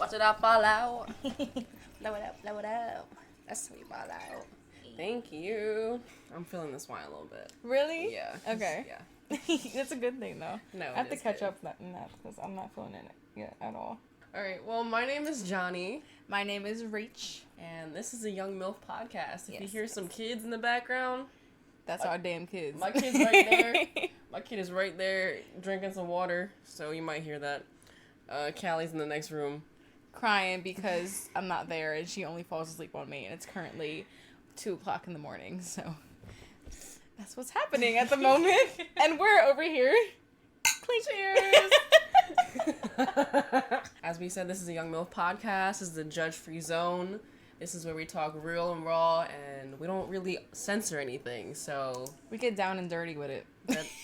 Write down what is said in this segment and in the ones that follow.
Toss it up, ball out. Blow it up, blow it up. That's sweet, ball out. Thank you. I'm feeling this wine a little bit. Really? Yeah. Okay. Yeah. That's a good thing, though. No, I have to catch good. up in that because I'm not feeling it yet at all. All right. Well, my name is Janni. My name is Rach. And this is a Young MILF podcast. If you Yes, hear some kids in the background, that's our damn kids. my kid's right there. My kid is right there drinking some water, so you might hear that. Callie's in the next room. Crying because I'm not there and she only falls asleep on me, and it's currently 2:00 in the morning, so that's what's happening at the moment. And we're over here. Cheers! As we said, this is a Young MILF podcast. This is a judge-free zone. This is where we talk real and raw, and we don't really censor anything, so... We get down and dirty with it.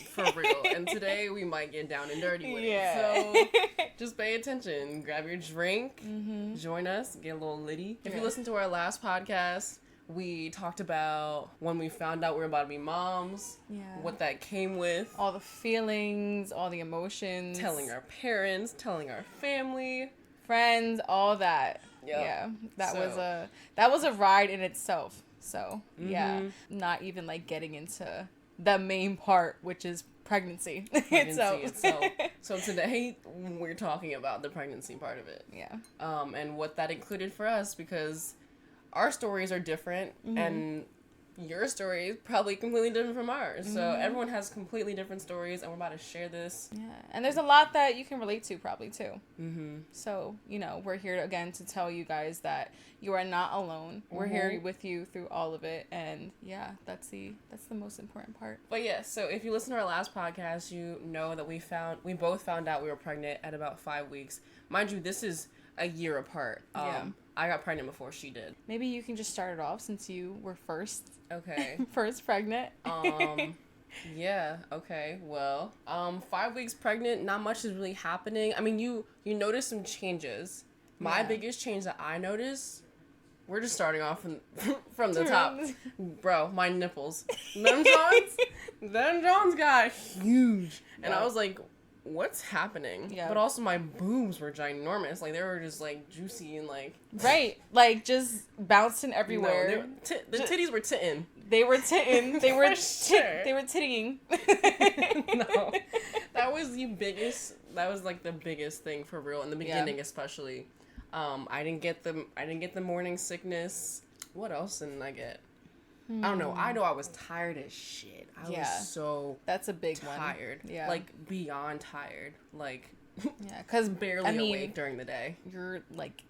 For real. And today, we might get down and dirty with it. So, just pay attention. Grab your drink. Mm-hmm. Join us. Get a little litty. If you listen to our last podcast, we talked about when we found out we were about to be moms. Yeah. What that came with. All the feelings, all the emotions. Telling our parents, telling our family. Friends, all that. Yep. Yeah. That was a ride in itself. So, yeah. Not even like getting into the main part, which is pregnancy itself. So today we're talking about the pregnancy part of it. Yeah. And what that included for us, because our stories are different and your story is probably completely different from ours. So everyone has completely different stories, and we're about to share this. Yeah. And there's a lot that you can relate to probably too. So, we're here again to tell you guys that you are not alone. We're here with you through all of it, and yeah, that's the most important part. But yeah, so if you listen to our last podcast, you know that we both found out we were pregnant at about 5 weeks. Mind you, this is a year apart. I got pregnant before she did. Maybe you can just start it off since you were first. Okay. First pregnant. Yeah, okay. Well, 5 weeks pregnant, not much is really happening. I mean, you notice some changes. My biggest change that I noticed, we're just starting off from the top. Bro, my nipples. Them Johns got huge. And I was like, what's happening? Yeah. But also my boobs were ginormous. Like, they were just, like, juicy and, like... Right. Like, just bouncing everywhere. No, the titties were titting. They were titting. They were sure. They were tittying. No. That was like, the biggest thing for real. In the beginning, especially. I didn't get the morning sickness. What else didn't I get? I don't know. I know I was tired as shit. I was so that's a big tired. One. Yeah. Like, beyond tired. Like, yeah, because barely awake during the day. You're, like,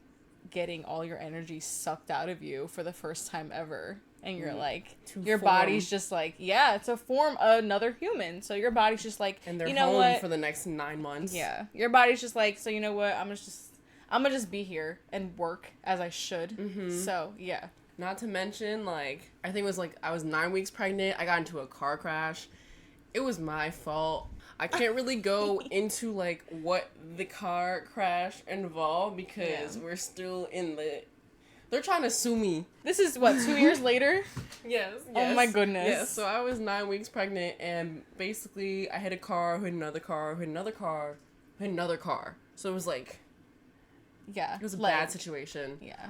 getting all your energy sucked out of you for the first time ever. And you're like, your body's just like, to form another human. So your body's just like, and they're home for the next 9 months. Yeah. Your body's just like, so you know what? I'm gonna just be here and work as I should. So, yeah. Not to mention, like, I think it was, like, I was 9 weeks pregnant. I got into a car crash. It was my fault. I can't really go into, like, what the car crash involved because we're still in the... They're trying to sue me. This is, what, 2 years later? Yes. Oh, my goodness. Yes, so I was 9 weeks pregnant, and basically I hit a car, hit another car, hit another car, hit another car. So it was, like... Yeah. It was a bad situation. Yeah.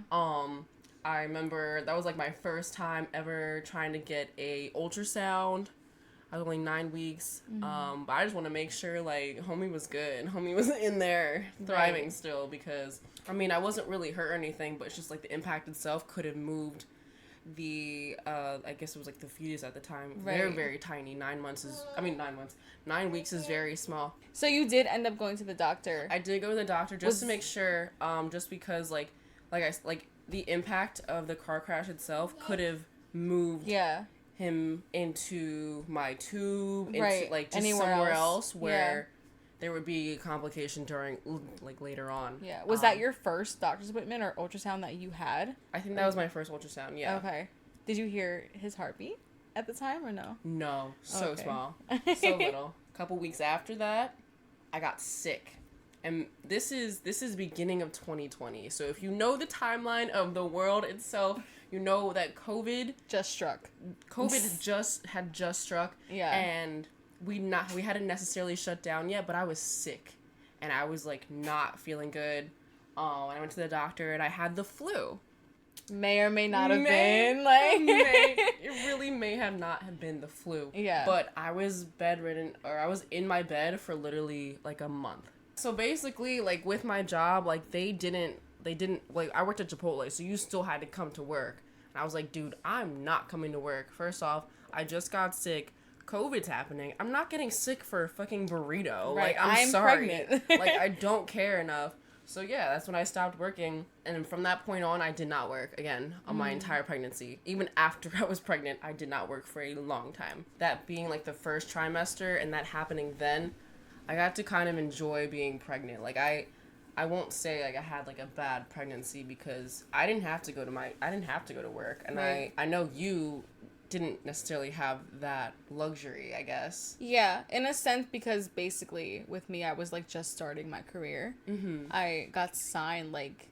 I remember that was, like, my first time ever trying to get a ultrasound. I was only 9 weeks. But I just want to make sure, like, homie was good. Homie was in there thriving still because, I mean, I wasn't really hurt or anything, but it's just, like, the impact itself could have moved the, I guess it was, like, the fetus at the time. Right. Very, very tiny. 9 weeks is very small. So you did end up going to the doctor. I did go to the doctor just to make sure, just because, the impact of the car crash itself could have moved him into my tube, into, like, just anywhere somewhere else where there would be a complication during, like, later on. Yeah. Was that your first doctor's appointment or ultrasound that you had? I think that was my first ultrasound, yeah. Okay. Did you hear his heartbeat at the time or no? No. So small. So little. A couple weeks after that, I got sick. And this is beginning of 2020. So if you know the timeline of the world itself, you know that COVID just struck. COVID had just struck. Yeah. And we hadn't necessarily shut down yet, but I was sick. And I was, like, not feeling good. I went to the doctor and I had the flu. May or may not have been, like... It really may have not have been the flu. Yeah. But I was bedridden, or I was in my bed for literally, like, a month. So basically, like, with my job, like, they didn't, like, I worked at Chipotle, so you still had to come to work. And I was like, dude, I'm not coming to work. First off, I just got sick. COVID's happening. I'm not getting sick for a fucking burrito. Right. Like, I'm sorry. Pregnant. Like, I don't care enough. So yeah, that's when I stopped working. And from that point on, I did not work again on my entire pregnancy. Even after I was pregnant, I did not work for a long time. That being like the first trimester and that happening then, I got to kind of enjoy being pregnant. Like I won't say like I had like a bad pregnancy because I didn't have to go to work. And right. I know you didn't necessarily have that luxury, I guess. Yeah, in a sense, because basically with me, I was like just starting my career. Mm-hmm. I got signed like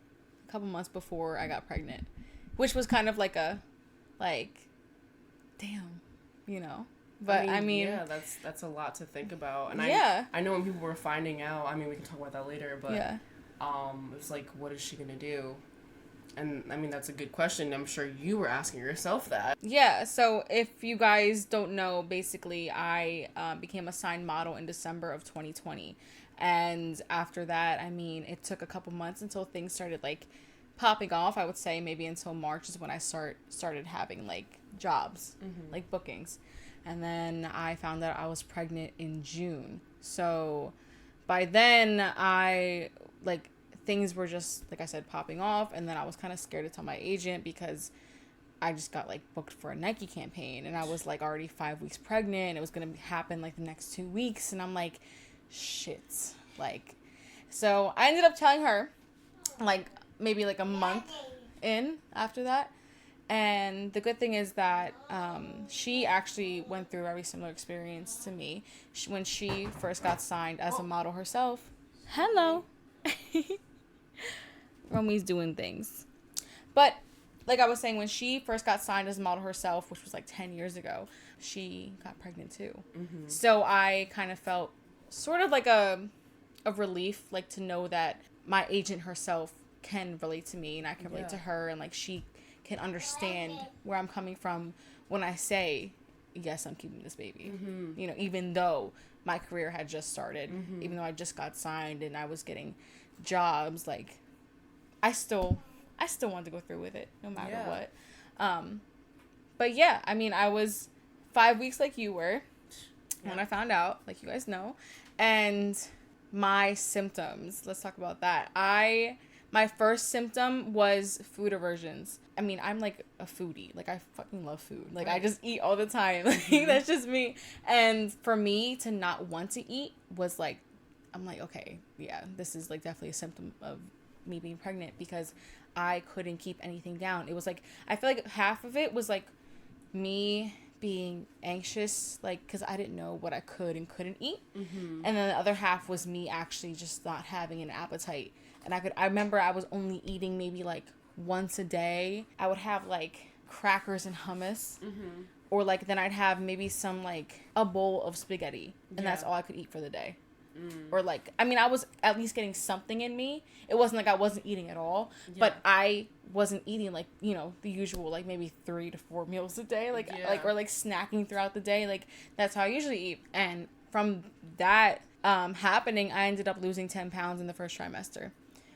a couple months before I got pregnant, which was kind of like damn, you know. But I mean yeah, that's a lot to think about. And yeah. I know when people were finding out, I mean, we can talk about that later, but yeah. It's like, what is she gonna do? And, I mean, that's a good question. I'm sure you were asking yourself that. Yeah, so if you guys don't know, basically, I became a signed model in December of 2020. And after that, I mean, it took a couple months until things started, like, popping off. I would say maybe until March is when I started having, like, jobs, like, bookings. And then I found out I was pregnant in June. So by then, things were just, like I said, popping off, and then I was kind of scared to tell my agent because I just got, like, booked for a Nike campaign, and I was, like, already 5 weeks pregnant, and it was going to happen, like, the next 2 weeks, and I'm like, shit, like, so I ended up telling her, like, maybe, like, a month in after that, and the good thing is that she actually went through a very similar experience to me. When she first got signed as a model herself, hello, Romy's doing things. But like I was saying, when she first got signed as a model herself, which was like 10 years ago, she got pregnant too. Mm-hmm. So I kind of felt sort of like a relief, like to know that my agent herself can relate to me and I can relate to her, and like she can understand where I'm coming from when I say, yes, I'm keeping this baby. Mm-hmm. You know, even though my career had just started, even though I just got signed and I was getting jobs, like I still wanted to go through with it no matter what. But yeah, I mean, I was 5 weeks like you were when I found out, like you guys know, and my symptoms, let's talk about that. My first symptom was food aversions. I mean, I'm like a foodie. Like, I fucking love food. Like, I just eat all the time. Like, that's just me. And for me to not want to eat was like, I'm like, okay, yeah, this is like definitely a symptom of me being pregnant, because I couldn't keep anything down. It was like, I feel like half of it was like me being anxious, like, because I didn't know what I could and couldn't eat. Mm-hmm. And then the other half was me actually just not having an appetite. And I remember I was only eating maybe like once a day. I would have like crackers and hummus. Mm-hmm. Or like then I'd have maybe some like a bowl of spaghetti. And that's all I could eat for the day. Or like, I mean, I was at least getting something in me. It wasn't like I wasn't eating at all, but I wasn't eating like, you know, the usual, like maybe 3 to 4 meals a day, like or like snacking throughout the day. Like that's how I usually eat. And from that happening, I ended up losing 10 pounds in the first trimester,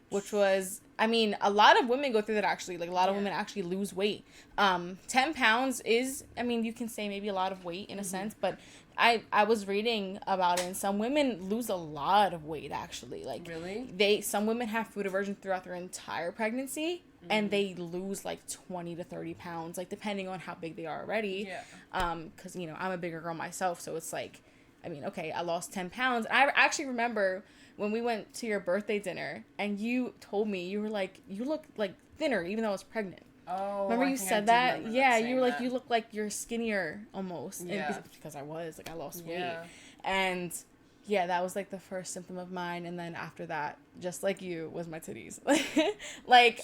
which was, I mean, a lot of women go through that actually. Like a lot of women actually lose weight. 10 pounds is, I mean, you can say maybe a lot of weight in a sense, but I was reading about it, and some women lose a lot of weight actually. Like really, some women have food aversion throughout their entire pregnancy, and they lose like 20 to 30 pounds, like depending on how big they are already. Because you know, I'm a bigger girl myself, so it's like, I mean, okay, I lost 10 pounds. I actually remember when we went to your birthday dinner, and you told me, you were like, you look like thinner, even though I was pregnant. Oh, remember you said that? Yeah, you were like, you look like you're skinnier almost. Yeah. And because I was, like, I lost weight. And yeah, that was like the first symptom of mine. And then after that, just like you, was my titties. Like,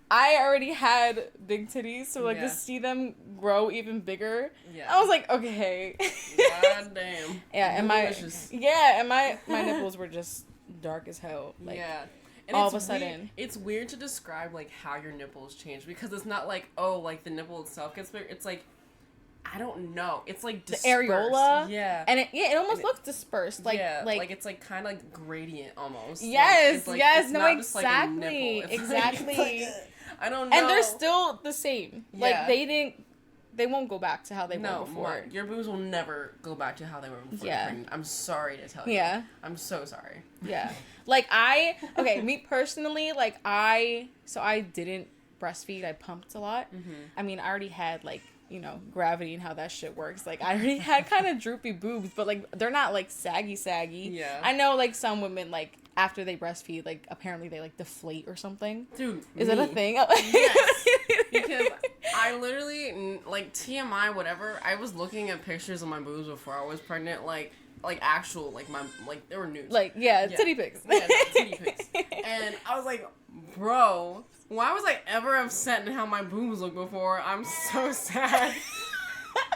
I already had big titties, so like to see them grow even bigger, I was like, okay. God damn. And my nipples were just dark as hell. Like, And all of a sudden. It's weird to describe, like, how your nipples change, because it's not like, oh, like, the nipple itself gets bigger. It's like, I don't know. It's like dispersed. The areola. Yeah. And it almost looks dispersed. Like, yeah, like it's like kind of like gradient almost. Yes, like, yes, no, exactly. Like exactly. Like, I don't know. And they're still the same. Yeah. Like, they won't go back to how they were before. Your boobs will never go back to how they were before. Yeah. I'm sorry to tell you. Yeah. I'm so sorry. Yeah. Like, me personally, like, so I didn't breastfeed. I pumped a lot. Mm-hmm. I mean, I already had, like, you know, gravity and how that shit works. Like, I already had kind of droopy boobs, but, like, they're not, like, saggy. Yeah. I know, like, some women, like, after they breastfeed, like, apparently they, like, deflate or something. Dude, is that a thing? Yes. Because I literally, like, TMI, whatever, I was looking at pictures of my boobs before I was pregnant, like actual, like, they were nude. Like, yeah, titty pics. Yeah, titty pics. And I was like, bro, why was I ever upset in how my boobs looked before? I'm so sad.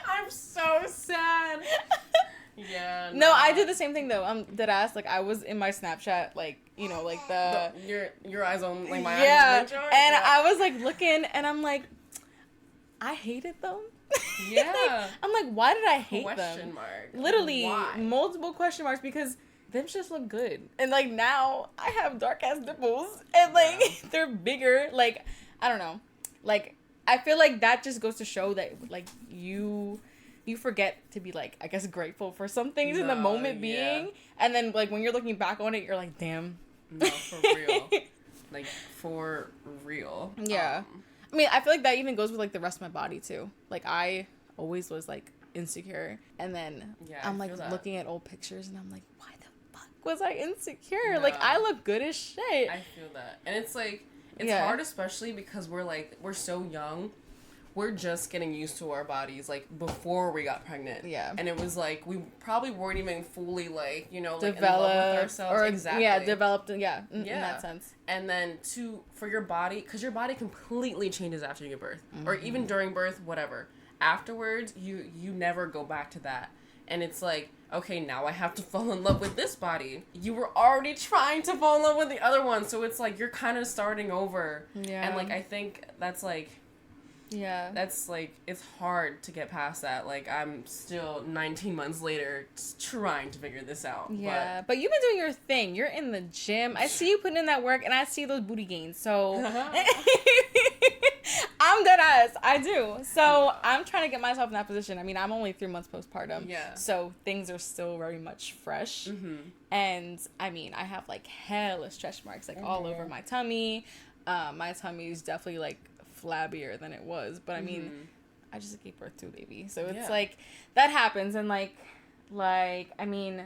I'm so sad. Yeah. No, I did the same thing though. Deadass. Like, I was in my Snapchat, like, you know, like your eyes on, like, my eyes. Yeah. And I was like looking, and I'm like, I hated them. Yeah. Like, I'm like, why did I hate them? Question mark. Literally, why? Multiple question marks, because them just look good. And, like, now I have dark ass nipples, and, like, they're bigger. Like, I don't know. Like, I feel like that just goes to show that, like, you forget to be, like, I guess, grateful for some things in the moment being. And then, like, when you're looking back on it, you're like, damn. No, for real. Like, for real. Yeah. I mean, I feel like that even goes with, like, the rest of my body, too. Like, I always was, like, insecure. And then I'm, like, looking at old pictures, and I'm like, why the fuck was I insecure? No. Like, I look good as shit. I feel that. And it's, like, it's hard, especially because we're so young. We're just getting used to our bodies, like, before we got pregnant. Yeah. And it was, like, we probably weren't even fully, like, you know, like, developed, in love with ourselves. Or, exactly. Yeah, developed, in that sense. And then, for your body, because your body completely changes after you give birth. Mm-hmm. Or even during birth, whatever. Afterwards, you never go back to that. And it's like, okay, now I have to fall in love with this body. You were already trying to fall in love with the other one. So it's, like, you're kind of starting over. Yeah. And, like, I think that's, like... Yeah. That's, like, it's hard to get past that. Like, I'm still 19 months later trying to figure this out. Yeah. But you've been doing your thing. You're in the gym. I see you putting in that work, and I see those booty gains. So, I'm dead ass. I do. So, I'm trying to get myself in that position. I mean, I'm only 3 months postpartum. Yeah. So, things are still very much fresh. Mm-hmm. And, I mean, I have, like, hella stretch marks, like, all over my tummy. My tummy is definitely, like, flabbier than it was, but I mean, I just gave birth to a baby, so it's like that happens. And like I mean,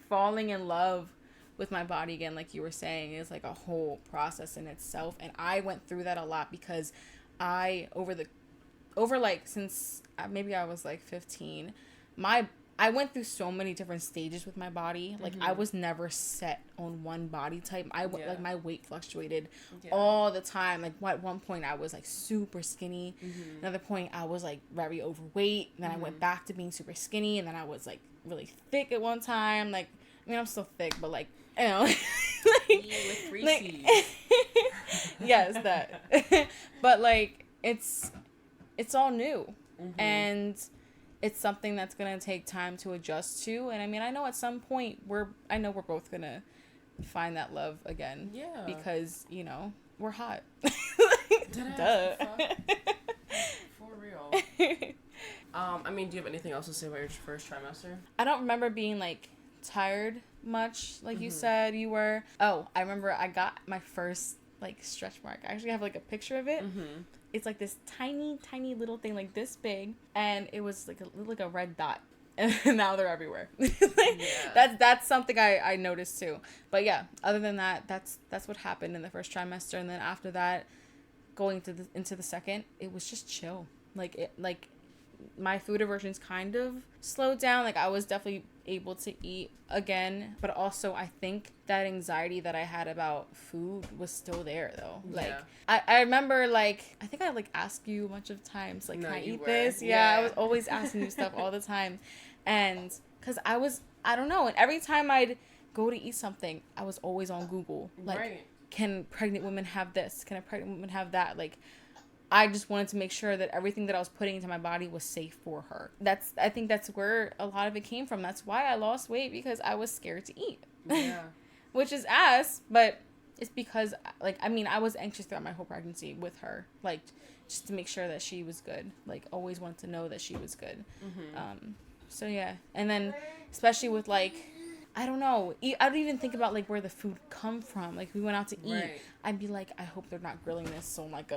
falling in love with my body again, like you were saying, is like a whole process in itself. And I went through that a lot because since maybe I was like 15, I went through so many different stages with my body. Like, I was never set on one body type. Like, my weight fluctuated all the time. Like, at one point, I was, like, super skinny. Mm-hmm. Another point, I was, like, very overweight. And then I went back to being super skinny. And then I was, like, really thick at one time. Like, I mean, I'm still thick, but, like, you know. with 3 C's. Yes, that. But, like, it's all new. Mm-hmm. And... it's something that's going to take time to adjust to. And I mean, I know at some point we're both going to find that love again. Yeah. Because, you know, we're hot. Duh. For real. I mean, do you have anything else to say about your first trimester? I don't remember being, like, tired much, like you said you were. Oh, I remember I got my first, like, stretch mark. I actually have, like, a picture of it. Mm-hmm. It's like this tiny, tiny little thing, like this big, and it was like a red dot, and now they're everywhere. That's something I noticed too. But yeah, other than that, that's what happened in the first trimester, and then after that, going into the second, it was just chill. Like my food aversions kind of slowed down. Like, I was definitely able to eat again, but also I think that anxiety that I had about food was still there though. Like, I remember, like, I think I like asked you a bunch of times, like, can I eat this? Yeah, I was always asking you stuff all the time. And because I don't know, and every time I'd go to eat something, I was always on Google, like, can pregnant women have this? Can a pregnant woman have that? Like, I just wanted to make sure that everything that I was putting into my body was safe for her. I think that's where a lot of it came from. That's why I lost weight, because I was scared to eat. Yeah. Which is ass, but it's because, like, I mean, I was anxious throughout my whole pregnancy with her. Like, just to make sure that she was good. Like, always wanted to know that she was good. So, yeah. And then, especially with, like, I don't know. I don't even think about, like, where the food come from. Like, we went out to eat. Right. I'd be like, I hope they're not grilling this on, like,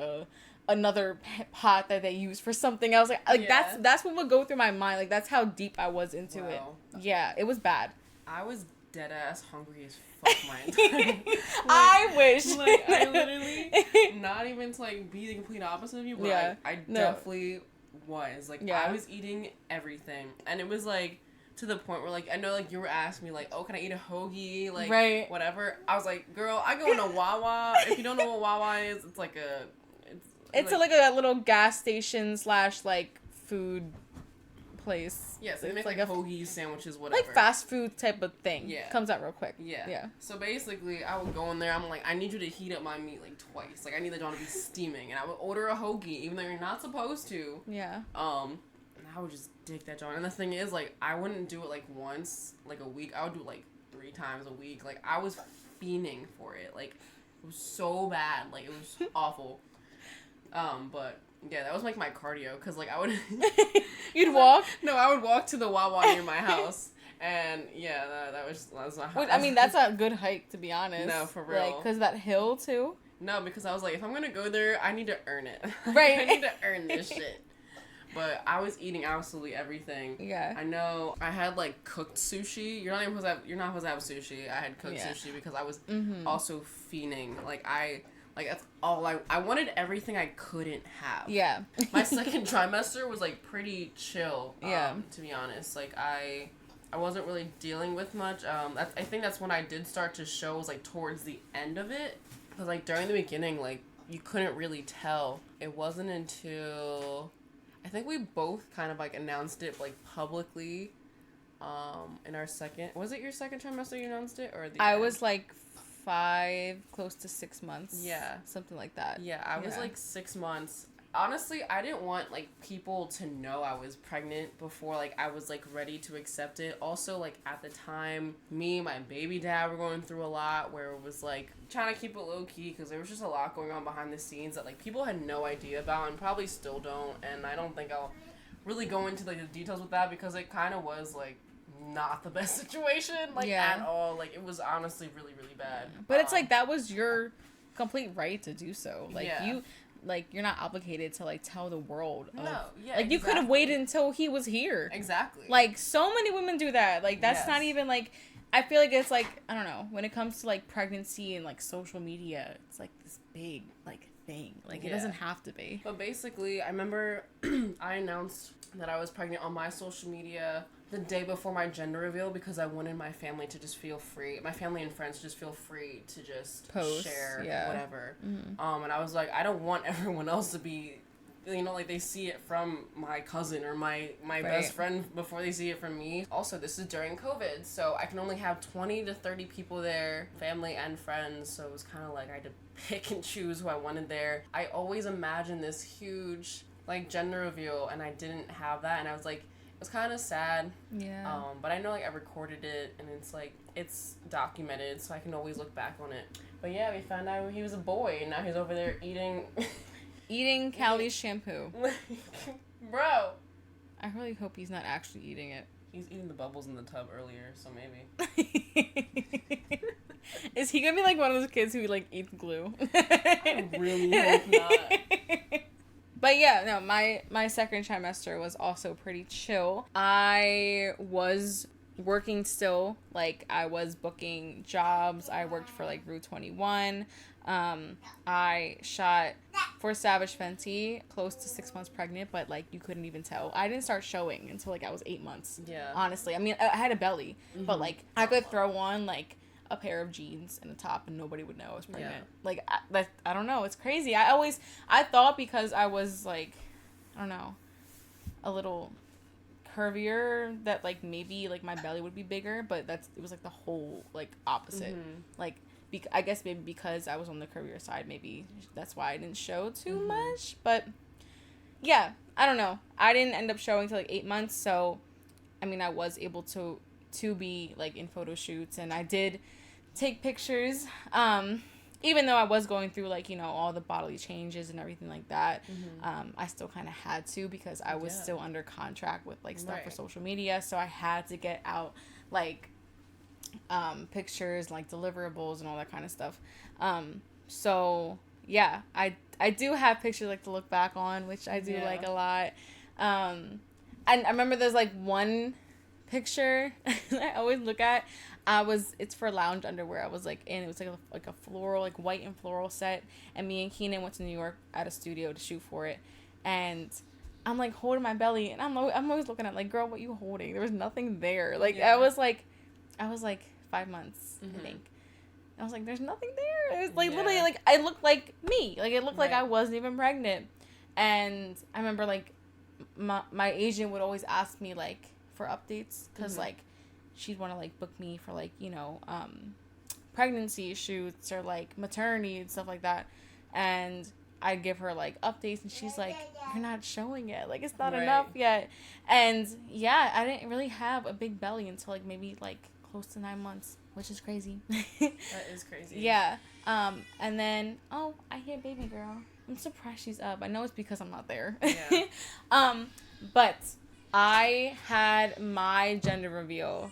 another pot that they use for something else. Like that's what would go through my mind. Like, that's how deep I was into it. Yeah, it was bad. I was dead ass hungry as fuck my entire like, I wish. Like, I literally, not even to, like, be the complete opposite of you, but I definitely was. Like, I was eating everything. And it was, like, to the point where, like, I know, like, you were asking me, like, oh, can I eat a hoagie? Like, whatever. I was like, girl, I go in a Wawa. If you don't know what Wawa is, it's like a... It's like a little gas station / like food place. Yes, they make like hoagies, sandwiches, whatever. Like fast food type of thing. Yeah. Comes out real quick. Yeah. So basically, I would go in there. I'm like, I need you to heat up my meat like twice. Like, I need the John to be steaming, and I would order a hoagie, even though you're not supposed to. Yeah. And I would just dig that John. And the thing is, like, I wouldn't do it like once, like a week. I would do it like 3 times a week. Like, I was fiending for it. Like, it was so bad. Like, it was awful. But yeah, that was like my cardio, because like I would You'd walk? No, I would walk to the Wawa near my house, and yeah, that was not how. I mean, that's a good hike, to be honest. No, for real. Like, because that hill too. No, because I was like, if I'm gonna go there, I need to earn it. Right. I need to earn this shit. But I was eating absolutely everything. Yeah. I know I had like cooked sushi. You're not supposed to have sushi. I had cooked sushi because I was also fiending. Like, that's all I wanted everything I couldn't have. Yeah. My second trimester was, like, pretty chill, to be honest. Like, I wasn't really dealing with much. I think that's when I did start to show, was, like, towards the end of it. Because, like, during the beginning, like, you couldn't really tell. It wasn't until... I think we both kind of, like, announced it, like, publicly in our second... Was it your second trimester you announced it? Or I was, like... 5, close to 6 months. Yeah. Something like that. Yeah, I was like 6 months. Honestly, I didn't want, like, people to know I was pregnant before, like, I was, like, ready to accept it. Also, like, at the time, me and my baby dad were going through a lot where it was, like, trying to keep it low-key because there was just a lot going on behind the scenes that, like, people had no idea about and probably still don't. And I don't think I'll really go into, like, the details with that because it kind of was, like, not the best situation, like, at all. Like, it was honestly really, really bad. But it's like, that was your complete right to do so. Like, you're not obligated to, like, tell the world. Like, you could have waited until he was here. Exactly. Like, so many women do that. Like, that's not even, like, I feel like it's, like, I don't know, when it comes to, like, pregnancy and, like, social media, it's, like, this big, like, thing. Like, it doesn't have to be. But basically, I remember I announced that I was pregnant on my social media the day before my gender reveal because I wanted my family to just feel free. My family and friends to just feel free to just post, share, whatever. And I was like, I don't want everyone else to be, you know, like, they see it from my cousin or my best friend before they see it from me. Also, this is during COVID, so I can only have 20 to 30 people there, family and friends, so it was kind of like I had to pick and choose who I wanted there. I always imagined this huge, like, gender reveal, and I didn't have that, and I was like, it was kind of sad. Yeah. But I know, like, I recorded it, and it's, like, it's documented, so I can always look back on it. But yeah, we found out he was a boy, and now he's over there eating... Eating Callie's shampoo. Bro! I really hope he's not actually eating it. He's eating the bubbles in the tub earlier, so maybe. Is he gonna be, like, one of those kids who, like, eats glue? I really hope not. But yeah, no, my second trimester was also pretty chill. I was working still. Like, I was booking jobs. I worked for, like, Rue 21. I shot for Savage Fenty, close to 6 months pregnant, but, like, you couldn't even tell. I didn't start showing until, like, I was 8 months. Yeah. Honestly. I mean, I had a belly, but, like, I could throw on, like, a pair of jeans and a top and nobody would know I was pregnant. Like, I don't know. It's crazy. I thought because I was, like, I don't know, a little curvier that, like, maybe, like, my belly would be bigger, but it was, like, the whole, like, opposite. Like, I guess maybe because I was on the career side, maybe that's why I didn't show too much. But yeah, I don't know. I didn't end up showing till like 8 months, so I mean, I was able to be like in photo shoots, and I did take pictures. Even though I was going through like, you know, all the bodily changes and everything like that, I still kind of had to, because I was still under contract with like stuff for social media, so I had to get out like pictures, like deliverables and all that kind of stuff. So yeah, I do have pictures like to look back on, which I do like a lot. And I remember there's like one picture I always look at. It's for lounge underwear. I was like in, it was like a floral, like white and floral set, and me and Keenan went to New York at a studio to shoot for it, and I'm like holding my belly, and I'm always looking at like, girl, what you holding? There was nothing there. Like I was like 5 months, I think. I was like, there's nothing there. It was like literally like I looked like me. Like it looked like I wasn't even pregnant. And I remember like my agent would always ask me like for updates, because like she'd want to like book me for like, you know, pregnancy shoots or like maternity and stuff like that, and I'd give her like updates, and she's like, you're not showing it, like it's not enough yet. And yeah, I didn't really have a big belly until like maybe like close to 9 months, which is crazy. That is crazy. Yeah. And then I hear baby girl. I'm surprised she's up. I know it's because I'm not there. Yeah. But I had my gender reveal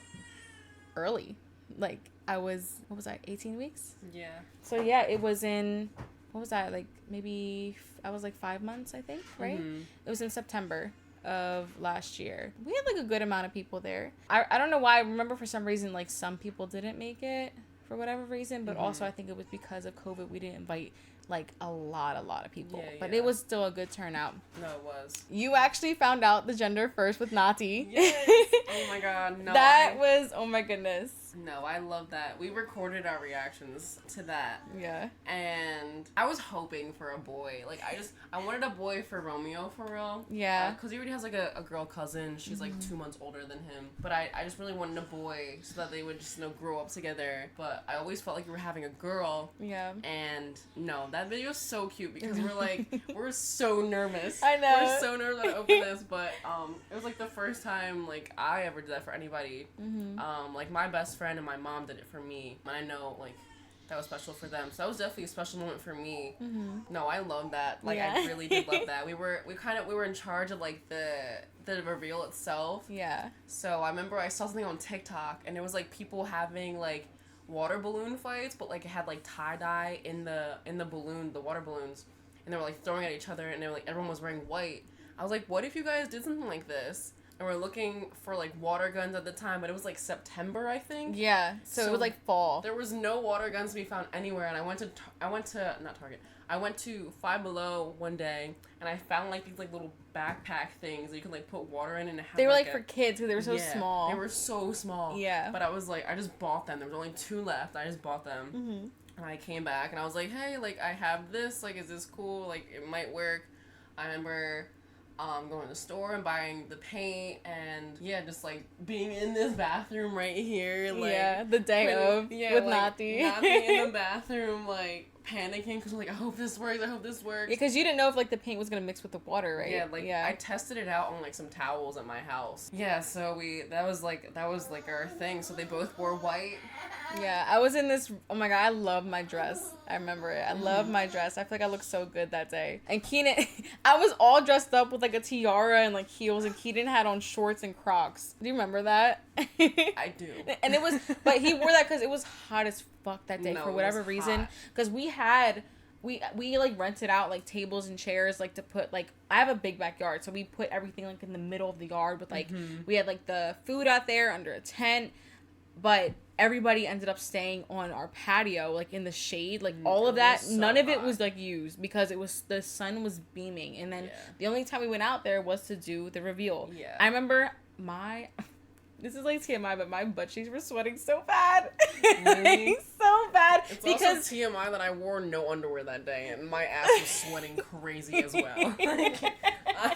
early. Like I was, 18 weeks? Yeah. So yeah, it was in, what was that, like maybe I was like 5 months, I think, right? It was in September of last year. We had like a good amount of people there. I don't know why. I remember for some reason like some people didn't make it for whatever reason, but also I think it was because of COVID. We didn't invite like a lot of people, but it was still a good turnout. No, it was. You actually found out the gender first with Nati. Yes. Oh my god, no. That was, oh my goodness. No, I love that. We recorded our reactions to that. Yeah. And I was hoping for a boy. Like, I wanted a boy for Romeo, for real. Yeah. Because he already has, like, a girl cousin. She's, like, 2 months older than him. But I just really wanted a boy so that they would just, you know, grow up together. But I always felt like we were having a girl. Yeah. And, no, that video is so cute because we're, like, we're so nervous. I know. We're so nervous to open this. But, it was, like, the first time, like, I ever did that for anybody. Like, my best friend and my mom did it for me, and I know like that was special for them, so that was definitely a special moment for me. No, I love that. Like I really did love that. We were in charge of like the reveal itself. Yeah. So I remember I saw something on TikTok, and it was like people having like water balloon fights, but like it had like tie-dye in the balloon, the water balloons, and they were like throwing at each other, and they were like everyone was wearing white. I was like, what if you guys did something like this? And we're looking for, like, water guns at the time, but it was, like, September, I think. Yeah, so it was, like, fall. There was no water guns to be found anywhere, and I went to Five Below one day, and I found, like, these, like, little backpack things that you could, like, put water in and have, they were, like for kids, because they were so small. They were so small. Yeah. But I was, like, I just bought them. There was only 2 left. I just bought them. And I came back, and I was like, hey, like, I have this. Like, is this cool? Like, it might work. I remember going to the store and buying the paint, and just like being in this bathroom right here, like the day of with like, Nati in the bathroom, like panicking because I'm like, I hope this works. Yeah, because you didn't know if like the paint was gonna mix with the water, right? I tested it out on like some towels at my house. Yeah, so that was like our thing. So they both wore white. Yeah, I was in this. Oh my god, I love my dress. I remember it. I love my dress. I feel like I looked so good that day. And Keenan, I was all dressed up with like a tiara and like heels, and Keenan had on shorts and Crocs. Do you remember that? I do. And it was, but he wore that because it was hot as fuck that day for whatever reason. Because we like rented out like tables and chairs like to put like, I have a big backyard, so we put everything like in the middle of the yard with like we had like the food out there under a tent, but everybody ended up staying on our patio, like in the shade, like all of that. So none of it was like used because the sun was beaming. And then the only time we went out there was to do the reveal. Yeah. I remember this is like TMI, but my butt cheeks were sweating so bad. Really? Like, so bad. It's because also TMI that I wore no underwear that day, and my ass was sweating crazy as well. I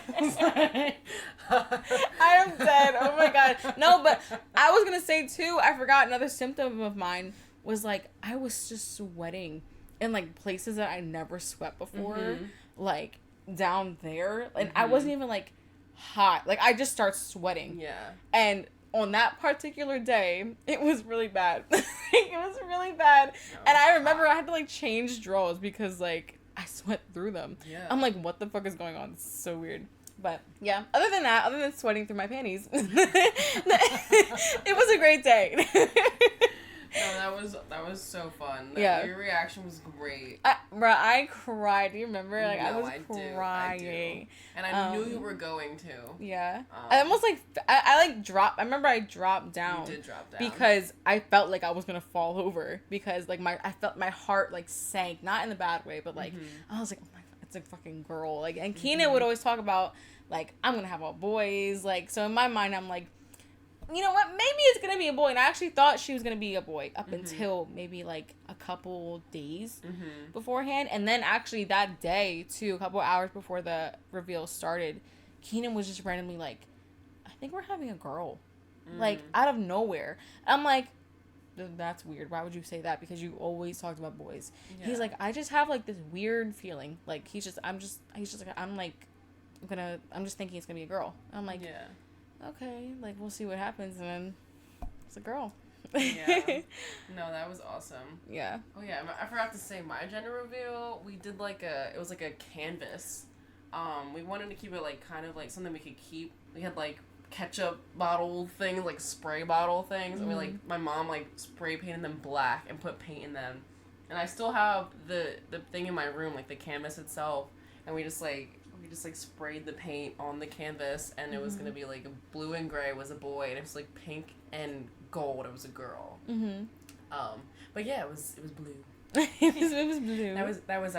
am dead. Oh my god. No, but I was gonna say too, I forgot another symptom of mine was like I was just sweating in like places that I never sweat before, like down there, and I wasn't even like hot. Like I just start sweating. Yeah. And on that particular day, it was really bad. It was really bad. And I remember I had to like change drawers because like I sweat through them. Yeah. I'm like, what the fuck is going on? It's so weird. But yeah, other than sweating through my panties, it was a great day. No, that was so fun. Your reaction was great. Bruh, I cried. Do you remember? Like I was crying. I do. And I knew you were going to. Yeah. I almost like I like dropped. I remember I dropped down. You did drop down. Because I felt like I was gonna fall over because like I felt my heart like sank, not in a bad way, but like I was like, oh my god, it's a fucking girl. Like, and Keenan would always talk about like I'm gonna have all boys. Like, so in my mind I'm like, you know what, maybe it's gonna be a boy. And I actually thought she was gonna be a boy up until maybe like a couple days beforehand. And then actually that day too, a couple hours before the reveal started, Keenan was just randomly like, I think we're having a girl. Like out of nowhere. I'm like, that's weird. Why would you say that? Because you always talked about boys. Yeah. He's like, I just have like this weird feeling. Like he's just like, I'm just thinking it's gonna be a girl. I'm like, yeah. Okay, like we'll see what happens, and then it's a girl. Yeah. No, that was awesome. Yeah. Oh yeah, I forgot to say my gender reveal. We did it was like a canvas. We wanted to keep it like kind of like something we could keep. We had like ketchup bottle things, like spray bottle things, and we like my mom like spray painted them black and put paint in them. And I still have the thing in my room, like the canvas itself, and we just sprayed the paint on the canvas, and it was gonna be like blue and gray was a boy, and it was like pink and gold it was a girl. But yeah, it was blue. it was blue. That was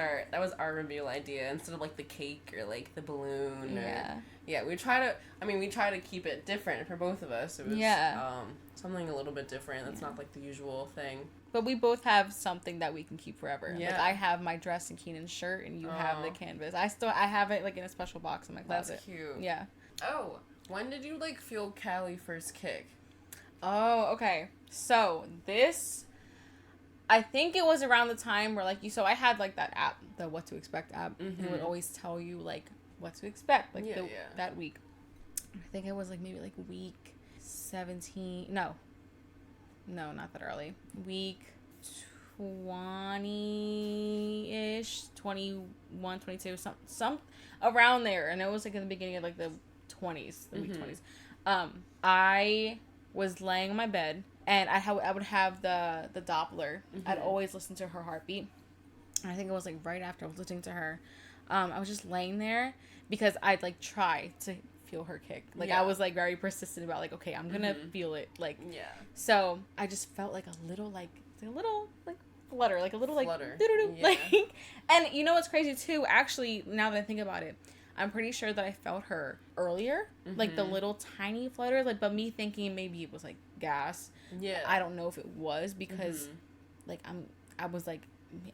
our reveal idea, instead of like the cake or like the balloon. We try to keep it different for both of us. It was something a little bit different. That's not like the usual thing. But we both have something that we can keep forever. Yeah. Like I have my dress and Keenan's shirt, and you have the canvas. I have it like in a special box in my closet. That's cute. Yeah. Oh, when did you like feel Callie first kick? Oh, okay. So this, I think it was around the time where like so I had like that app, the What to Expect app, and it would always tell you like what to expect like that week. I think it was like maybe like week 17. No, not that early. Week 20-ish, 21, 22, some around there. And it was like in the beginning of like the 20s, the week 20s. I was laying on my bed, and I would have the Doppler. I'd always listen to her heartbeat. And I think it was like right after I was listening to her. I was just laying there because I'd like try to feel her kick. Like I was like very persistent about like, okay, I'm gonna feel it. Like so I just felt like a little flutter, like a little like flutter. Like, and you know what's crazy too, actually, now that I think about it, I'm pretty sure that I felt her earlier, like the little tiny flutter, like, but me thinking maybe it was like gas. Yeah. I don't know if it was because like I was like,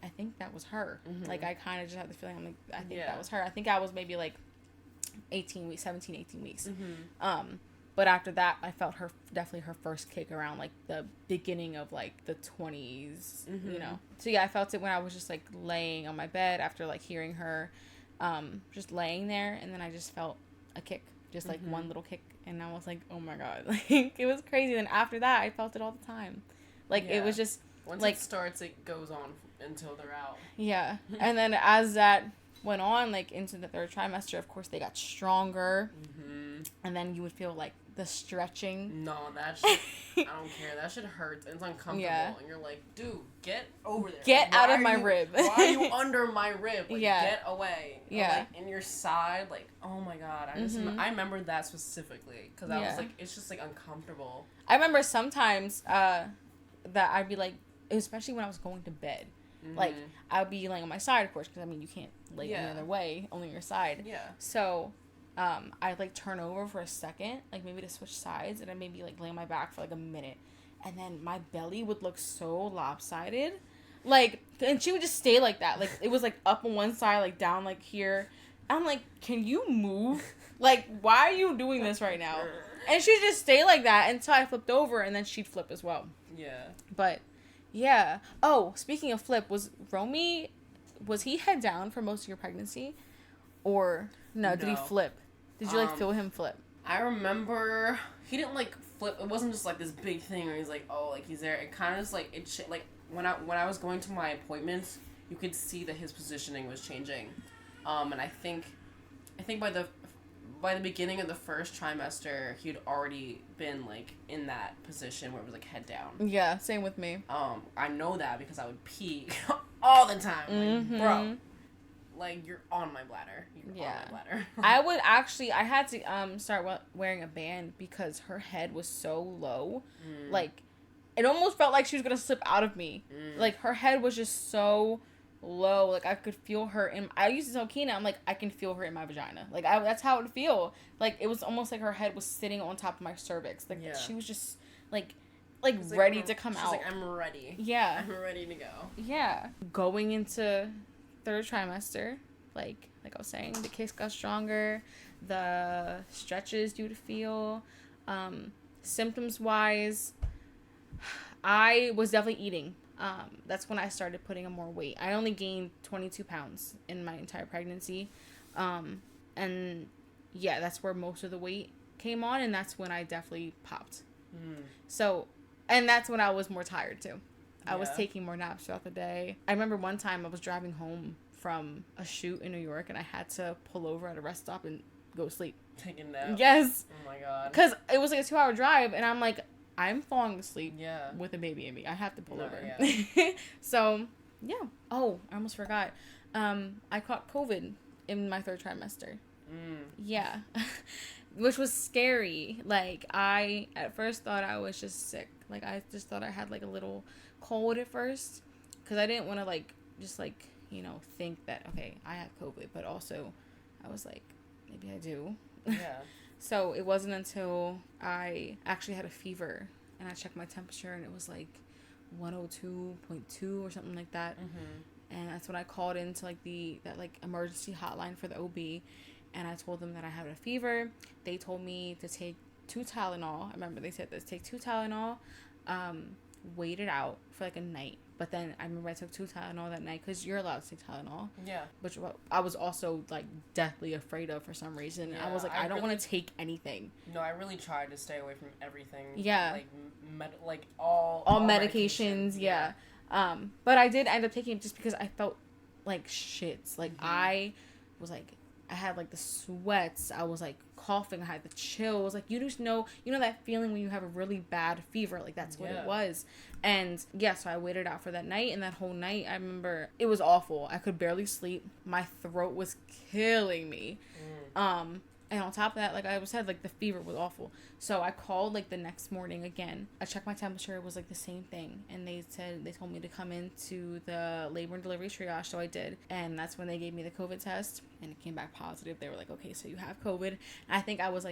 I think that was her. Like I kind of just had the feeling, I'm like, I think that was her. I think I was maybe like 18 weeks. But after that, I felt definitely her first kick around like the beginning of like the 20s, you know. So yeah, I felt it when I was just like laying on my bed after like hearing her, just laying there, and then I just felt a kick, just like one little kick, and I was like, oh my god, like it was crazy. Then after that, I felt it all the time, like it was just once like it starts, it goes on until they're out. Yeah, and then as that went on, like into the third trimester, of course they got stronger, and then you would feel like the stretching. No, that shit, I don't care. That shit hurts. It's uncomfortable, and you're like, dude, get over there. Get out of my rib. Why are you under my rib? Like, get away. Yeah. Or, like, in your side, like, oh my god. I remember that specifically, because I was like, it's just like uncomfortable. I remember sometimes that I'd be like, especially when I was going to bed. Like, I would be laying on my side, of course, because, I mean, you can't lay any other way, only your side. Yeah. So, I'd, like, turn over for a second, like, maybe to switch sides, and I'd maybe, like, lay on my back for, like, a minute. And then my belly would look so lopsided. Like, and she would just stay like that. Like, it was, like, up on one side, like, down, like, here. I'm like, can you move? Like, why are you doing this right now? And she'd just stay like that until I flipped over, and then she'd flip as well. Yeah. But... Yeah. Oh, speaking of flip, was he head down for most of your pregnancy? Or, no, did he flip? Did you, feel him flip? I remember he didn't, flip. It wasn't just, this big thing where he's, he's there. It kind of just, when I was going to my appointments, you could see that his positioning was changing. And I think by the beginning of the first trimester, he'd already been, in that position where it was, head down. Yeah, same with me. I know that because I would pee all the time. Bro, you're on my bladder. You're on my bladder. I had to start wearing a band because her head was so low. It almost felt like she was going to slip out of me. Her head was just so low. I could feel her I used to tell Keena, I'm I can feel her in my vagina. That's how it would feel. It was almost like her head was sitting on top of my cervix. She was just ready to come out. I'm ready. Yeah. I'm ready to go. Yeah. Going into third trimester, like I was saying, the kicks got stronger, the stretches you would feel, symptoms wise, I was definitely eating. That's when I started putting on more weight. I only gained 22 pounds in my entire pregnancy. And yeah, that's where most of the weight came on, and that's when I definitely popped. So, and that's when I was more tired too. I was taking more naps throughout the day. I remember one time I was driving home from a shoot in New York, and I had to pull over at a rest stop and go sleep. Take a nap? Yes. Oh my God. Because it was a 2-hour drive, and I'm falling asleep with a baby in me. I have to pull over. Yeah. So, yeah. Oh, I almost forgot. I caught COVID in my third trimester. Yeah. Which was scary. I at first thought I was just sick. I just thought I had a little cold at first, because I didn't want to just think that, okay, I have COVID, but also I was maybe I do. Yeah. So it wasn't until I actually had a fever and I checked my temperature and it was 102.2 or something like that. And that's when I called into that emergency hotline for the OB, and I told them that I had a fever. They told me to take 2 Tylenol. I remember they said this: take 2 Tylenol, wait it out for a night. But then I remember I took 2 Tylenol that night, because you're allowed to take Tylenol. Yeah. Which I was also deathly afraid of for some reason. Yeah, I was I don't want to take anything. No, I really tried to stay away from everything. Yeah. All medications. Yeah. But I did end up taking it just because I felt like shit. I was I had the sweats. I was coughing. I had the chills. You just know that feeling when you have a really bad fever. That's what it was. And yeah, so I waited out for that night, and that whole night I remember it was awful. I could barely sleep. My throat was killing me. And on top of that, I said, the fever was awful. So I called the next morning again. I checked my temperature. It was the same thing. And they told me to come into the labor and delivery triage. So I did. And that's when they gave me the COVID test, and it came back positive. They were okay, so you have COVID. And I think I was